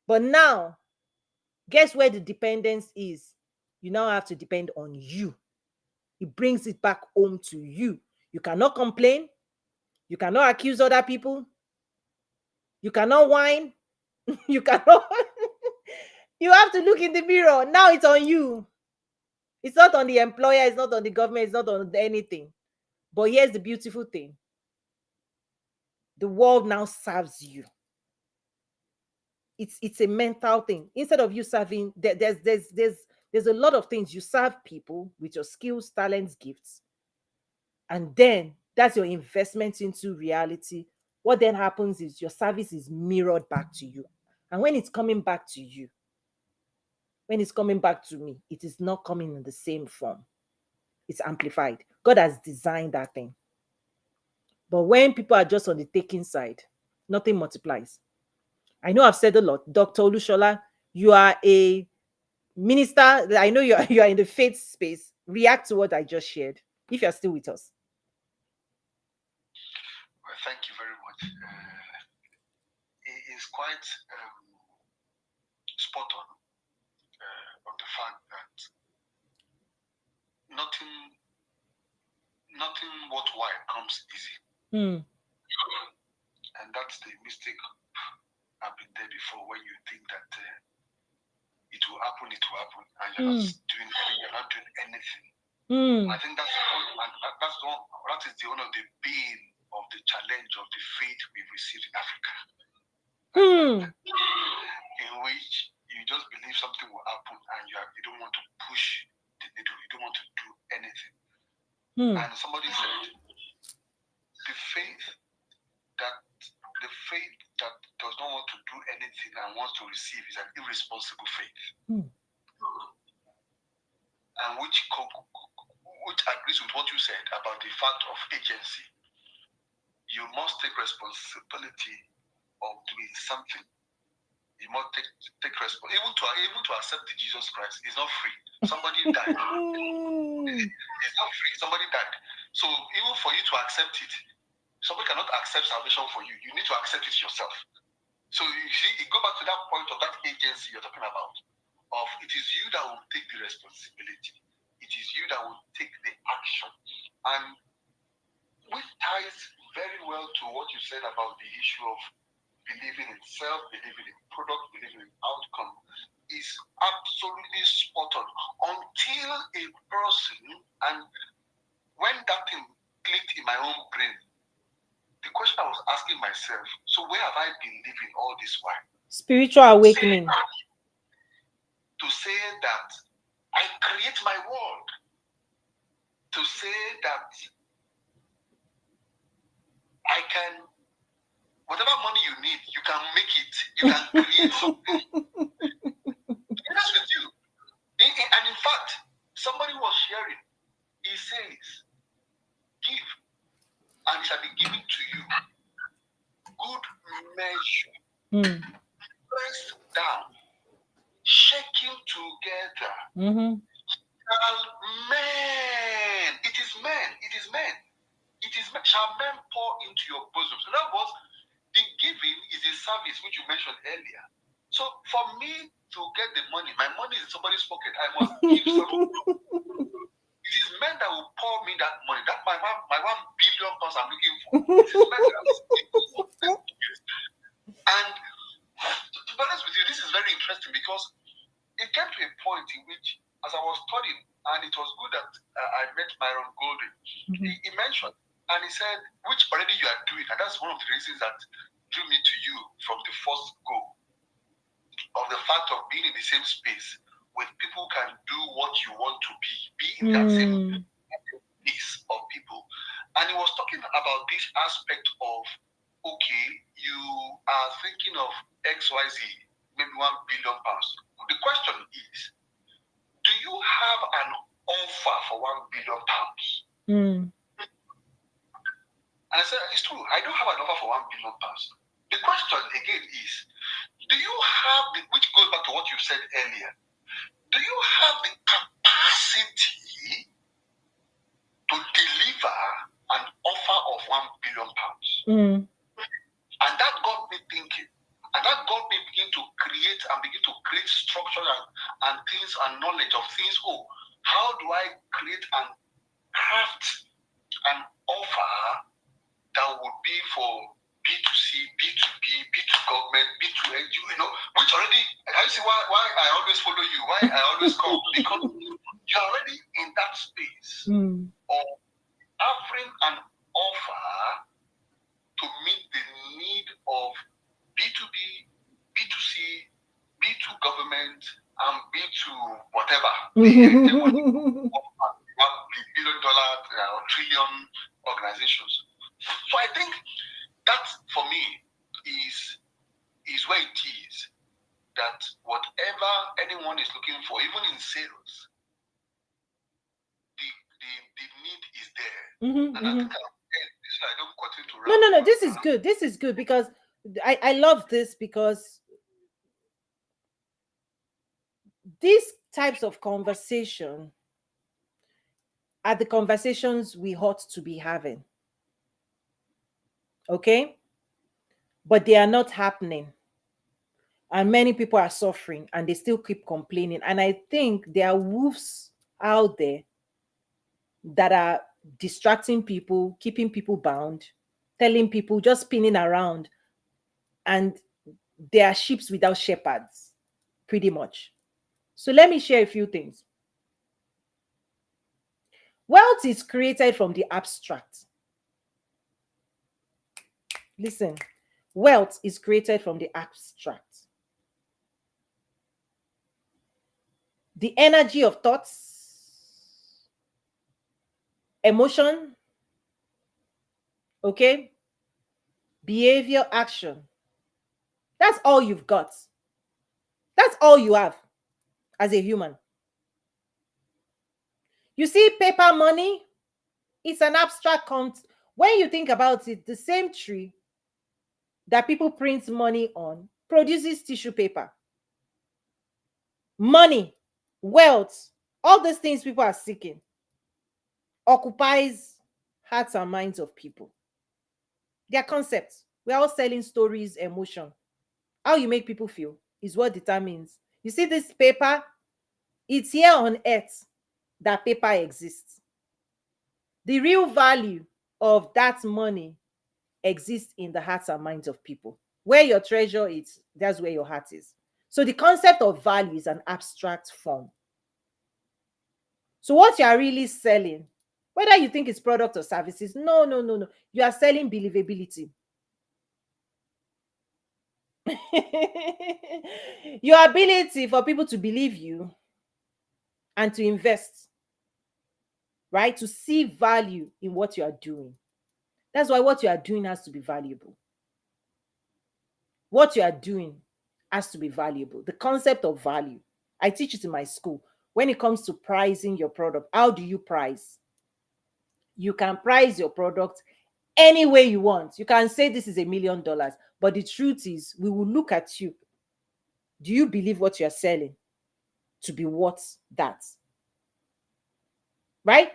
But now, guess where the dependence is? You now have to depend on you. It brings it back home to you. You cannot complain. You cannot accuse other people. You cannot whine. You cannot. You have to look in the mirror. Now it's on you. It's not on the employer. It's not on the government. It's not on anything. But here's the beautiful thing. The world now serves you. It's a mental thing. Instead of you serving, there's a lot of things. You serve people with your skills, talents, gifts. And then that's your investment into reality. What then happens is your service is mirrored back to you. And when it's coming back to you, when it's coming back to me, it is not coming in the same form. It's amplified. God has designed that thing. But when people are just on the taking side, nothing multiplies. I know I've said a lot. Dr. Olushola, you are a minister. I know you are in the faith space. React to what I just shared, if you're still with us. Well, thank you very much. It is quite spot on the fact that nothing worthwhile comes easy. And that's the mistake I've been there before, when you think that it will happen, and you're not doing anything. I think that is one of the bane of the challenge of the faith we've received in Africa. In which you just believe something will happen, and you don't want to push the needle, you don't want to do anything. And somebody said, the faith that does not want to do anything and wants to receive is an irresponsible faith. And which agrees with what you said about the fact of agency. You must take responsibility of doing something. You must take responsibility. Even to accept the Jesus Christ is not free. Somebody died. It's not free. Somebody died. So even for you to accept it, somebody cannot accept salvation for you. You need to accept it yourself. So you see, you go back to that point of that agency you're talking about. Of it is you that will take the responsibility. It is you that will take the action. And which ties very well to what you said about the issue of believing in self, believing in product, believing in outcome, is absolutely spot on. Until a person, and when that thing clicked in my own brain, the question I was asking myself, so where have I been living all this while? Spiritual awakening. To say that I create my world. To say that I can, whatever money you need, you can make it. You can create something. That's with you. And in fact, somebody was sharing. He says, give, and it shall be given to you. Good measure. Pressed down. Shaking together. Men. It is men. It is men. It is men. Shall men pour into your bosom? So that was the giving is a service which you mentioned earlier. So for me to get the money, my money is in somebody's pocket. I must give some. It is men that will pour me that money. That my £1 billion I'm looking for. It is men that will. And to be honest with you, this is very interesting, because it came to a point in which, as I was studying, and it was good that I met Myron Golden, he mentioned, and he said, which already you are doing, and that's one of the reasons that drew me to you from the first go, of the fact of being in the same space with people who can do what you want to be in that same space of people. And he was talking about this aspect of, okay, you are thinking of XYZ, maybe £1 billion. The question is, do you have an offer for £1 billion? And I said, it's true, I don't have an offer for £1 billion. The question again is, do you have which goes back to what you said earlier, do you have the capacity to deliver an offer of £1 billion? And that got me thinking. And that got me begin to create structure and things and knowledge of things. Oh, how do I create and craft an offer that would be for B2C, B2B, B2 government, B2 NGO, which already, I see why I always follow you, why I always come, because you're already in that space of offering an offer to meet the need of B2B, B2C, B2 government, and B2 whatever. $1 billion or trillion organizations. So I think that, for me, is where it is. that whatever anyone is looking for, even in sales, the need is there. Mm-hmm, And I mm-hmm. think I don't continue to No, rap no, no. because This is good. This is good because I love this because these types of conversation are the conversations we ought to be having. Okay? But they are not happening. And many people are suffering and they still keep complaining. And I think there are wolves out there that are distracting people, keeping people bound, telling people just spinning around, and they are sheep without shepherds, pretty much. So let me share a few things. Wealth is created from the abstract. Listen, wealth is created from the abstract. The energy of thoughts, emotion, okay, behavior, action. That's all you've got. That's all you have as a human. You see, paper money, it's an abstract concept. When you think about it, the same tree that people print money on produces tissue paper. Money, wealth, all those things people are seeking occupies hearts and minds of people. Their concepts. We're all selling stories, emotion. How you make people feel is what determines. You see, this paper, it's here on earth that paper exists. The real value of that money exists in the hearts and minds of people. Where your treasure is, that's where your heart is. So the concept of value is an abstract form. So what you are really selling, whether you think it's product or services, no, no, no, no. You are selling believability. Your ability for people to believe you and to invest, right? To see value in what you are doing. That's why what you are doing has to be valuable. What you are doing has to be valuable. The concept of value. I teach it in my school. When it comes to pricing your product, how do you price? You can price your product any way you want. You can say this is $1 million, but the truth is, we will look at you. Do you believe what you're selling to be worth that? Right?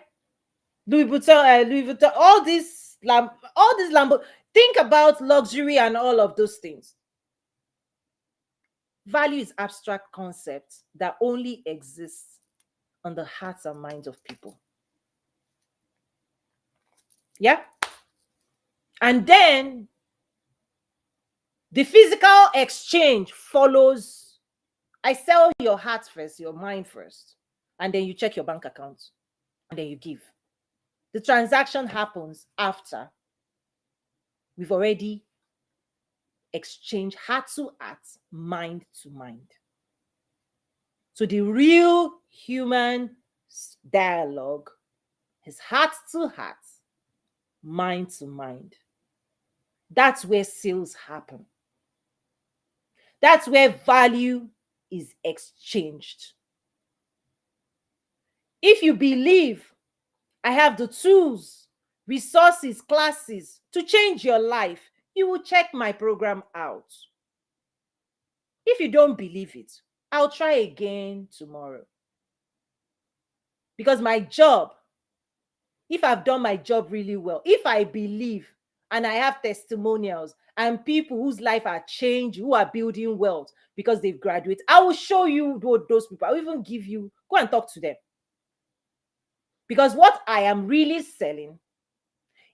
Louis Vuitton, all these Lambo. Think about luxury and all of those things. Value is abstract concept that only exists on the hearts and minds of people. Yeah. And then the physical exchange follows. I sell your heart first, your mind first, and then you check your bank account and then you give. The transaction happens after we've already exchanged heart to heart, mind to mind. So the real human dialogue is heart to heart, mind to mind. That's where sales happen. That's where value is exchanged. If you believe I have the tools, resources, classes to change your life, you will check my program out. If you don't believe it, I'll try again tomorrow. Because my job, if I've done my job really well, if I believe and I have testimonials and people whose life are changed, who are building wealth because they've graduated, I will show you those people. I'll even give you, go and talk to them. Because what I am really selling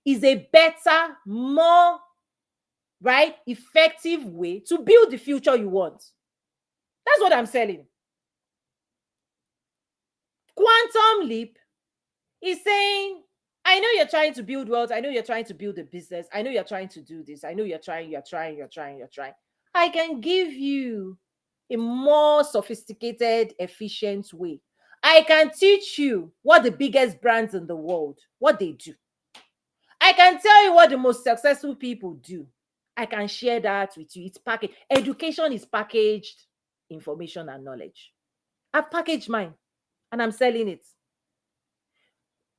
is a better, more, right, effective way to build the future you want. That's what I'm selling. Quantum Leap is saying, I know you're trying to build wealth. I know you're trying to build a business. I know you're trying to do this. I know you're trying. I can give you a more sophisticated, efficient way. I can teach you what the biggest brands in the world, what they do. I can tell you what the most successful people do. I can share that with you. It's packaged. Education is packaged information and knowledge. I've packaged mine and I'm selling it.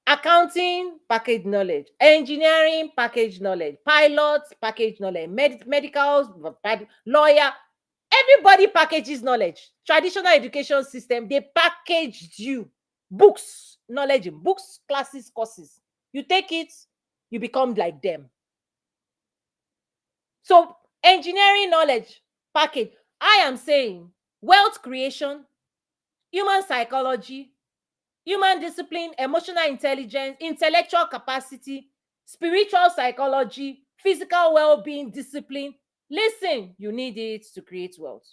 Accounting, package knowledge. Engineering, package knowledge. Pilots, package knowledge. Medicals, lawyer. Everybody packages knowledge. Traditional education system, they packaged you. Books, knowledge in books, classes, courses. You take it, you become like them. So engineering knowledge, package. I am saying wealth creation, human psychology, human discipline, emotional intelligence, intellectual capacity, spiritual psychology, physical well-being, discipline. Listen, you need it to create wealth.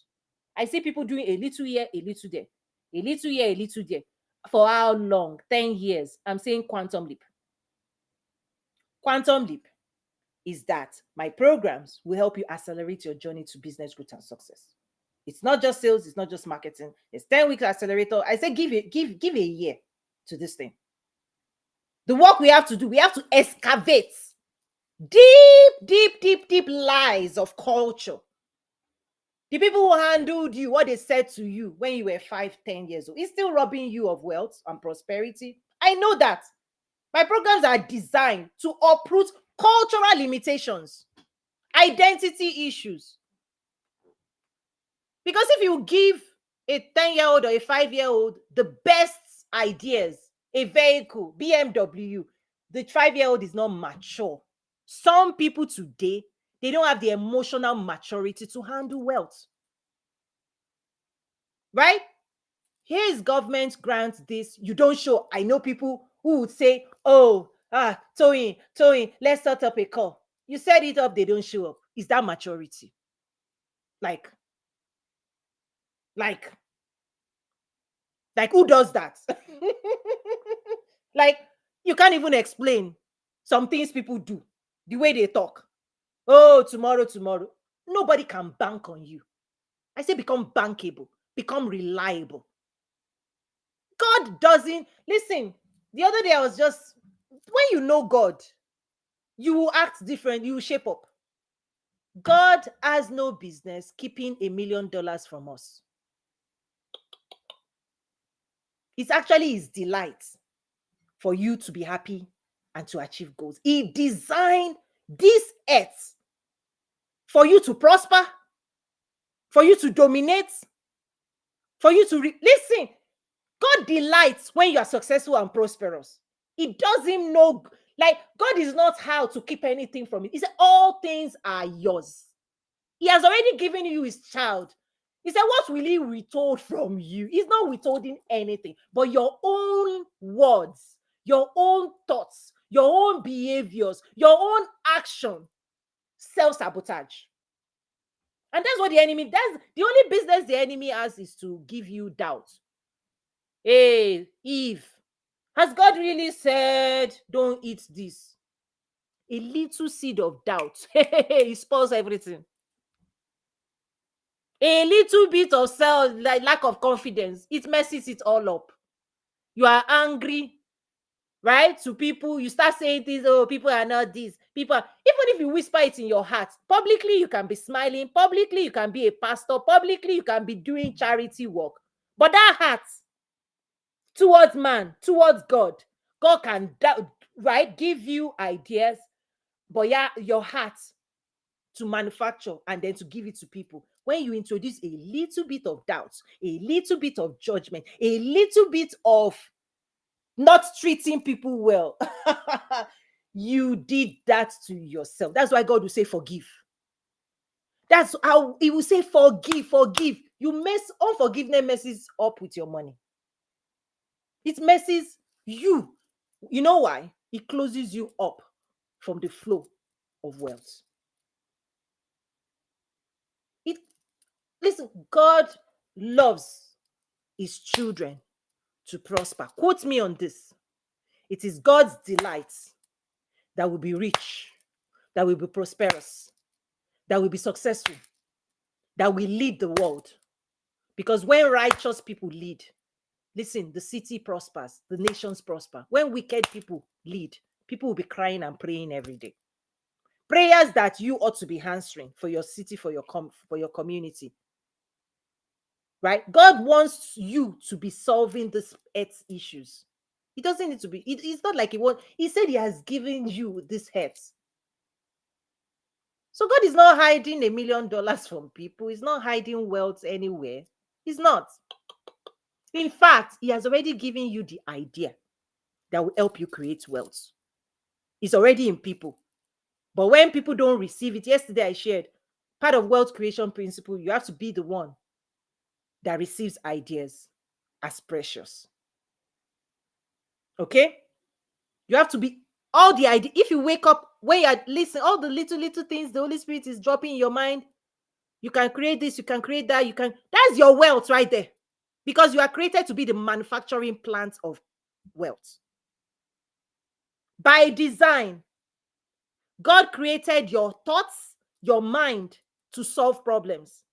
I see people doing a little here, a little there, a little here, a little there. For how long? 10 years. I'm saying quantum leap. Quantum leap is that my programs will help you accelerate your journey to business growth and success. It's not just sales, it's not just marketing. It's 10 weeks accelerator. I say give a year to this thing. The work we have to do, we have to excavate deep lies of culture. The people who handled you, what they said to you when you were 5, 10 years old, is still robbing you of wealth and prosperity. I know that. My programs are designed to uproot cultural limitations, identity issues. Because if you give a 10-year-old or a 5-year-old the best ideas, a vehicle, BMW, the 5-year-old is not mature. Some people today, they don't have the emotional maturity to handle wealth. Right? Here is government grants this. You don't show. I know people who would say, oh, Toyin, let's set up a call. You set it up, they don't show up. Is that maturity? Like who does that? Like, you can't even explain some things people do, the way they talk. Oh, tomorrow. Nobody can bank on you. I say become bankable, become reliable. God doesn't listen. The other day I was just, when you know God, you will act different, you will shape up. God has no business keeping $1 million from us. It's actually his delight for you to be happy and to achieve goals. He designed this earth for you to prosper, for you to dominate, for you to listen. God delights when you are successful and prosperous. He doesn't know, like, God is not how to keep anything from it. He said all things are yours. He has already given you his child. He said, what will he withhold from you? He's not withholding anything, but your own words, your own thoughts, your own behaviors, your own action, self-sabotage. And that's what the enemy does. The only business the enemy has is to give you doubt. Hey, Eve, has God really said, don't eat this? A little seed of doubt, it spoils everything. A little bit of lack of confidence, it messes it all up. You are angry, right? To people, you start saying things, oh, people are not this. People are, even if you whisper it in your heart, publicly you can be smiling, publicly you can be a pastor, publicly you can be doing charity work. But that heart towards man, towards God can, right, give you ideas, but yeah, your heart to manufacture and then to give it to people. When you introduce a little bit of doubt, a little bit of judgment, a little bit of not treating people well, you did that to yourself. That's why God will say forgive. That's how he will say forgive. You mess, unforgiveness messes up with your money. It messes you. You know why? It closes you up from the flow of wealth. Listen, God loves his children to prosper. Quote me on this. It is God's delight that will be rich, that will be prosperous, that will be successful, that will lead the world. Because when righteous people lead, listen, the city prospers, the nations prosper. When wicked people lead, people will be crying and praying every day. Prayers that you ought to be answering for your city, for your community. right? God wants you to be solving this earth issues. He doesn't need to be, it's not like he said he has given you this earth. So God is not hiding $1 million from people. He's not hiding wealth anywhere. He's not. In fact, he has already given you the idea that will help you create wealth. It's already in people. But when people don't receive it, yesterday I shared part of wealth creation principle, you have to be the one that receives ideas as precious. Okay? You have to be all the idea. If you wake up, when you listen, all the little things the Holy Spirit is dropping in your mind, you can create this, you can create that, that's your wealth right there. Because you are created to be the manufacturing plant of wealth. By design, God created your thoughts, your mind to solve problems,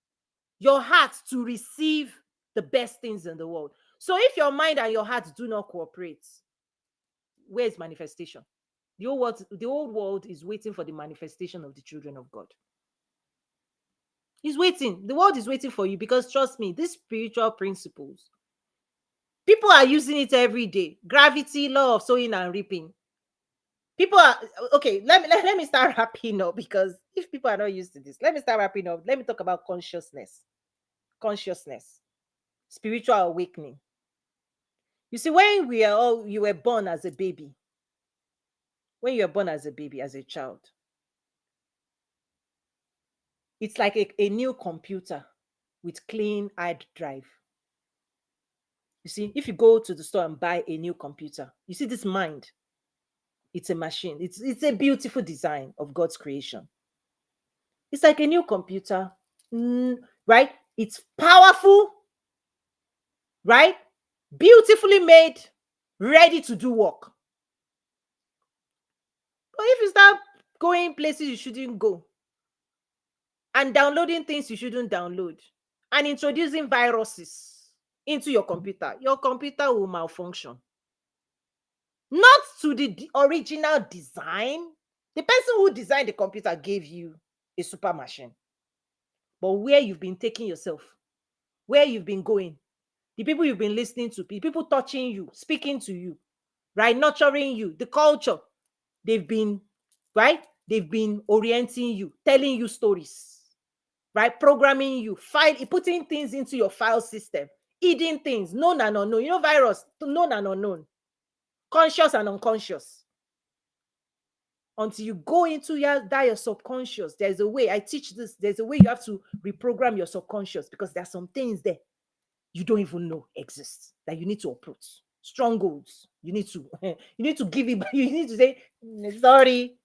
your heart to receive the best things in the world. So if your mind and your heart do not cooperate, where is manifestation? The old world is waiting for the manifestation of the children of God. He's waiting. The world is waiting for you because trust me, these spiritual principles, people are using it every day. Gravity, law of sowing and reaping. People are okay. Let me start wrapping up because if people are not used to this, let me start wrapping up. Let me talk about consciousness, spiritual awakening. You see, you were born as a baby, when you were born as a baby, as a child, it's like a new computer with clean hard drive. You see, if you go to the store and buy a new computer, you see this mind, it's a machine. It's a beautiful design of God's creation. It's like a new computer, right? It's powerful, right? Beautifully made, ready to do work. But if you start going places you shouldn't go and downloading things you shouldn't download and introducing viruses into your computer will malfunction. Not to the original design. The person who designed the computer gave you a super machine. But where you've been taking yourself, where you've been going, the people you've been listening to, people touching you, speaking to you, right? Nurturing you, the culture, they've been, right? They've been orienting you, telling you stories, right? Programming you, putting things into your file system, hidden things, known and unknown. You know, virus, known and unknown, conscious and unconscious. Until you go into your subconscious, there's a way. I teach this. There's a way you have to reprogram your subconscious because there are some things there you don't even know exist that you need to uproot. Strongholds. You need to give it. You need to say sorry.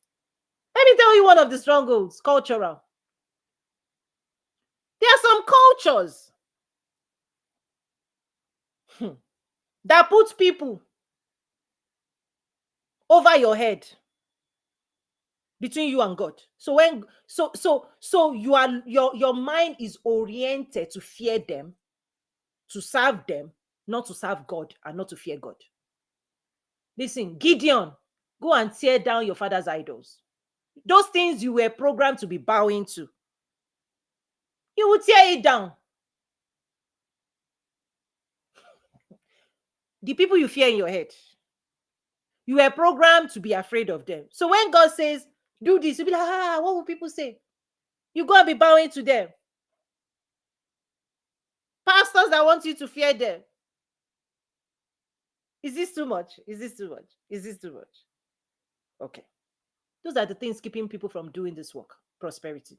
Let me tell you one of the strongholds. Cultural. There are some cultures that put people over your head, between you and God. So your mind is oriented to fear them, to serve them, not to serve God and not to fear God. Listen, Gideon, go and tear down your father's idols. Those things you were programmed to be bowing to, you will tear it down. The people you fear in your head, you were programmed to be afraid of them. So when God says, do this, you'll be like, what will people say? You go and be bowing to them. Pastors that want you to fear them. Is this too much? Is this too much? Is this too much? Okay. Those are the things keeping people from doing this work. Prosperity.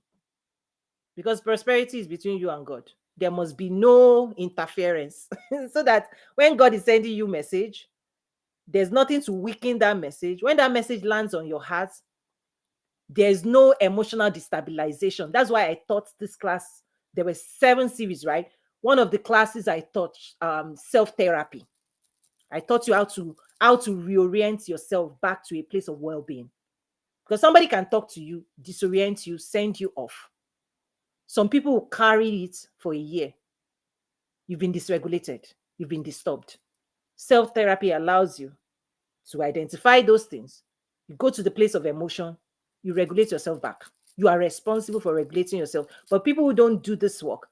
Because prosperity is between you and God. There must be no interference. So that when God is sending you message, there's nothing to weaken that message. When that message lands on your heart, there's no emotional destabilization. That's why I taught this class. There were 7 series, right? One of the classes I taught, self-therapy. I taught you how to reorient yourself back to a place of well-being. Because somebody can talk to you, disorient you, send you off. Some people will carry it for a year. You've been dysregulated. You've been disturbed. Self-therapy allows you to identify those things. You go to the place of emotion. You regulate yourself back. You are responsible for regulating yourself. But people who don't do this work,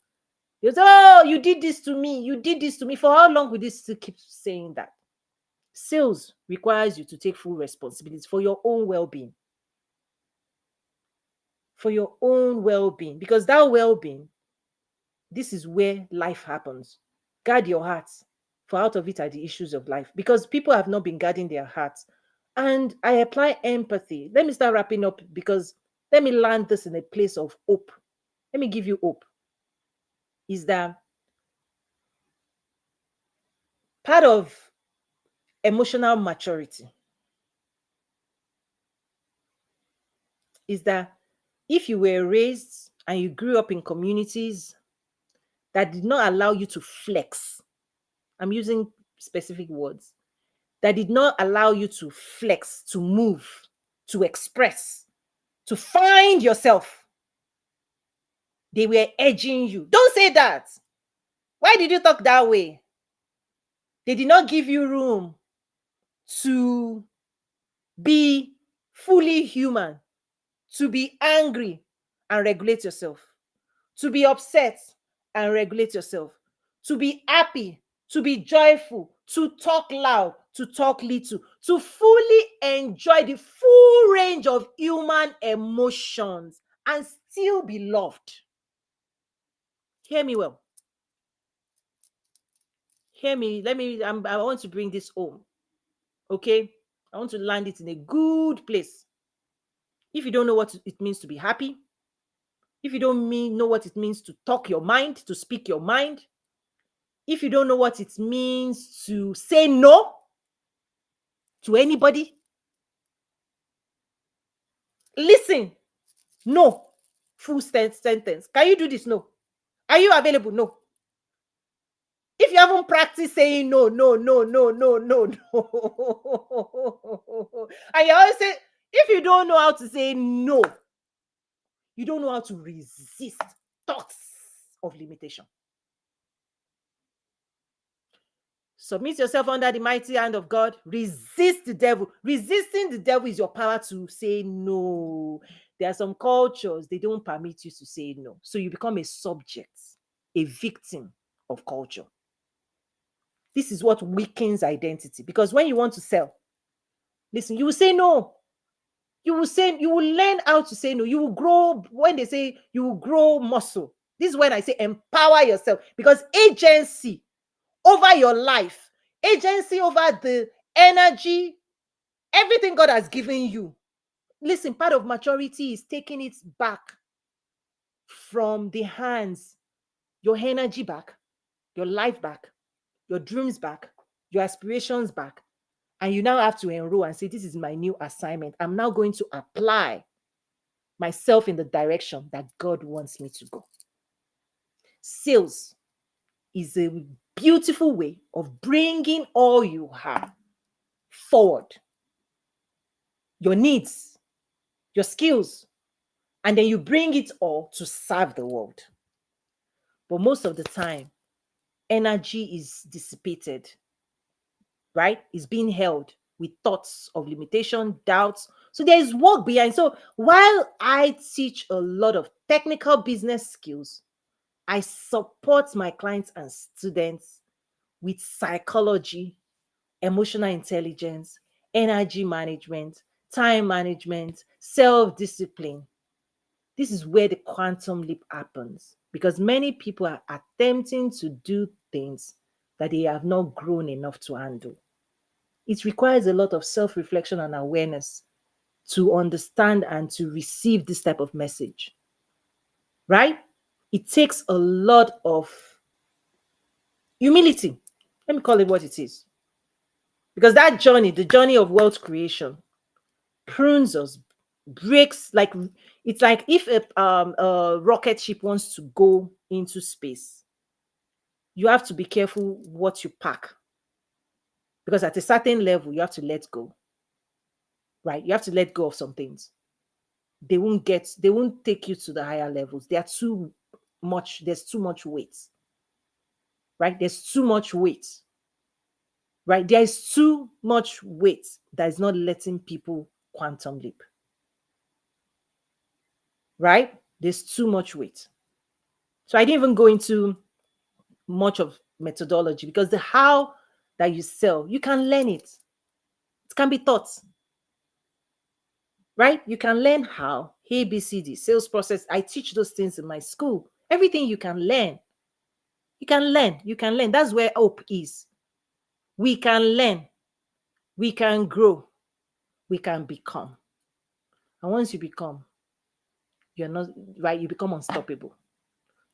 You say, oh, you did this to me. You did this to me. For how long will this still keep saying that? Sales requires you to take full responsibility for your own well-being. For your own well-being. Because that well-being, this is where life happens. Guard your heart, for out of it are the issues of life. Because people have not been guarding their hearts. And I apply empathy. Let me start wrapping up, because let me land this in a place of hope. Let me give you hope. Is that part of emotional maturity? Is that if you were raised and you grew up in communities that did not allow you to flex, I'm using specific words, that did not allow you to flex, to move, to express, to find yourself, they were edging you. Don't say that. Why did you talk that way? They did not give you room to be fully human, to be angry and regulate yourself, to be upset and regulate yourself, to be happy, to be joyful, to talk loud, to talk little, to fully enjoy the full range of human emotions and still be loved. Hear me well. Hear me. I want to bring this home. Okay? I want to land it in a good place. If you don't know what it means to be happy, if you don't know what it means to talk your mind, to speak your mind, if you don't know what it means to say no to anybody, listen. No. Full sentence. Can you do this? No. Are you available? No. If you haven't practiced saying no, no, no, no, no, no, no, and you always say, if you don't know how to say no, you don't know how to resist thoughts of limitation. Submit yourself under the mighty hand of God. Resist the devil. Resisting the devil is your power to say no. There are some cultures, they don't permit you to say no. So you become a subject, a victim of culture. This is what weakens identity. Because when you want to sell, listen, you will say no. You will learn how to say no. You will grow, when they say you will grow muscle. This is when I say empower yourself. Because agency over your life, agency over the energy, everything God has given you. Listen, part of maturity is taking it back from the hands, your energy back, your life back, your dreams back, your aspirations back. And you now have to enroll and say, this is my new assignment. I'm now going to apply myself in the direction that God wants me to go. Sales is a beautiful way of bringing all you have forward, your needs, your skills, and then you bring it all to serve the world. But most of the time, energy is dissipated, right? It's being held with thoughts of limitation, doubts. So there is work behind. So while I teach a lot of technical business skills, I support my clients and students with psychology, emotional intelligence, energy management, time management, self-discipline. This is where the quantum leap happens, because many people are attempting to do things that they have not grown enough to handle. It requires a lot of self-reflection and awareness to understand and to receive this type of message, right? It takes a lot of humility. Let me call it what it is. Because that journey, the journey of wealth creation, prunes us, breaks, like it's like if a rocket ship wants to go into space, you have to be careful what you pack, because at a certain level you have to let go, right? You have to let go of some things. They won't take you to the higher levels. They are too much. There's too much weight, right? There's too much weight, right? There is too much weight that is not letting people quantum leap, right? There's too much weight. So I didn't even go into much of methodology, because the how that you sell, you can learn it. It can be taught, right? You can learn how ABCD sales process. I teach those things in my school. Everything you can learn. You can learn. You can learn. That's where hope is. We can learn. We can grow. We can become. And once you become, you're not right. You become unstoppable.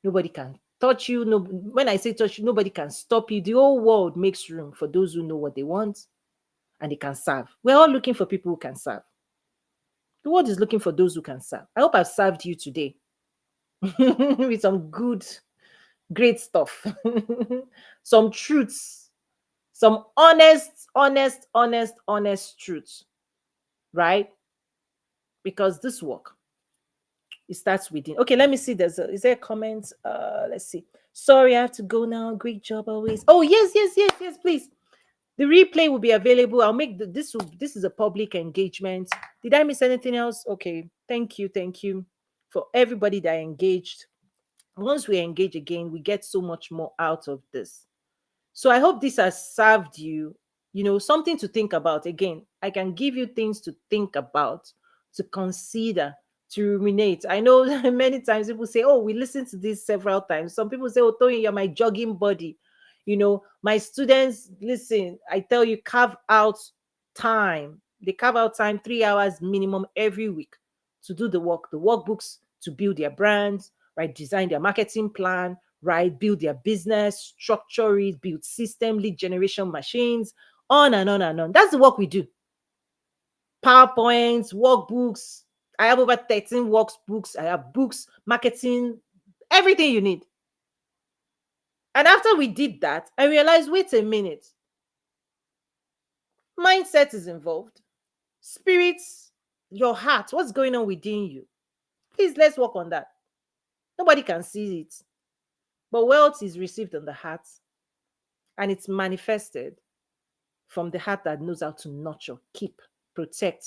Nobody can touch you. No, when I say touch you, nobody can stop you. The whole world makes room for those who know what they want and they can serve. We're all looking for people who can serve. The world is looking for those who can serve. I hope I've served you today with some good, great stuff, some truths, some honest truths, right? Because this work, it starts within. Okay, let me see. Is there a comment? Let's see. Sorry, I have to go now. Great job always. Oh, yes, please. The replay will be available. I'll make this is a public engagement. Did I miss anything else? Okay. Thank you for everybody that engaged. Once we engage again, we get so much more out of this. So I hope this has served you, something to think about. Again, I can give you things to think about, to consider, to ruminate. I know many times people say, oh, we listened to this several times. Some people say, oh, Tony, you're my jogging buddy. My students, listen, I tell you, carve out time. They carve out time, 3 hours minimum every week to do the workbooks, to build their brands, right? Design their marketing plan, right? Build their business, structure it, build system, lead generation machines, on and on and on. That's the work we do. PowerPoints, workbooks. I have over 13 workbooks. I have books, marketing, everything you need. And after we did that, I realized, wait a minute. Mindset is involved. Spirits, your heart, what's going on within you? Please, let's work on that. Nobody can see it. But wealth is received in the heart, and it's manifested from the heart that knows how to nurture, keep, protect,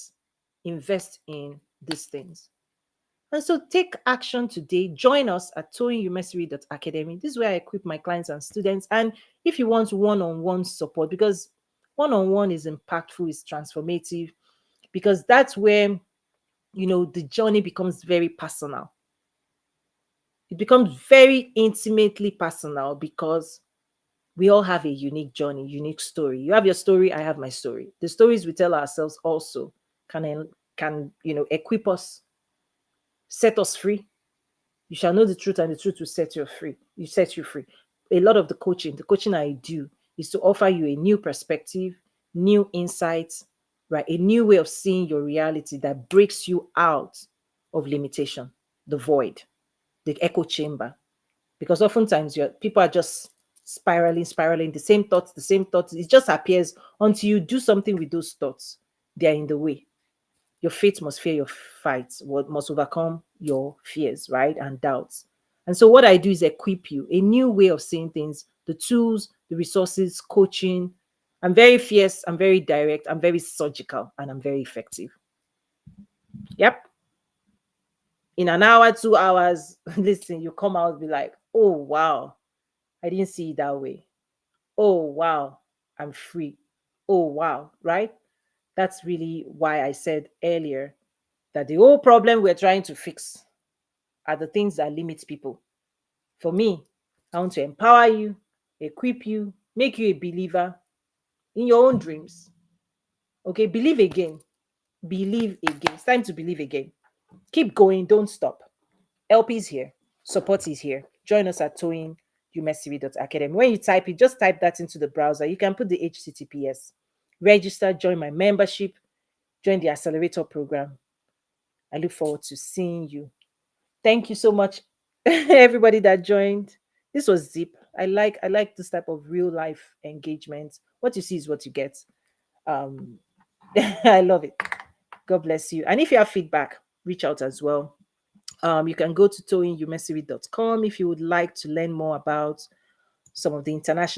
invest in these things. And so take action today. Join us at toyinumesiri.academy. This is where I equip my clients and students. And if you want one-on-one support, because one-on-one is impactful, is transformative, because that's where, the journey becomes very personal. It becomes very intimately personal because we all have a unique journey, unique story. You have your story, I have my story. The stories we tell ourselves also can equip us, set us free. You shall know the truth, and the truth will set you free. Set you free. A lot of the coaching I do is to offer you a new perspective, new insights, right? A new way of seeing your reality that breaks you out of limitation, the void, the echo chamber. Because oftentimes people are just spiraling, the same thoughts. It just appears until you do something with those thoughts. They are in the way. Your faith must fear your fights, what must overcome your fears, right? And doubts. And so what I do is equip you a new way of seeing things, the tools, the resources, coaching. I'm very fierce, I'm very direct, I'm very surgical, and I'm very effective. Yep. In an hour, 2 hours, listen, you come out, be like, oh wow, I didn't see it that way. Oh wow, I'm free. Oh wow, right? That's really why I said earlier that the whole problem we're trying to fix are the things that limit people. For me, I want to empower you, equip you, make you a believer in your own dreams. Okay, believe again. Believe again. It's time to believe again. Keep going, don't stop. LP is here, support is here. Join us at toyinumesiri.academy. When you type it, just type that into the browser. You can put the HTTPS. Register, join my membership, join the accelerator program. I look forward to seeing you. Thank you so much, everybody that joined. This was Zip. I like this type of real life engagement. What you see is what you get. Um, I love it. God bless you. And if you have feedback, reach out as well. You can go to toyinumesiri.com if you would like to learn more about some of the international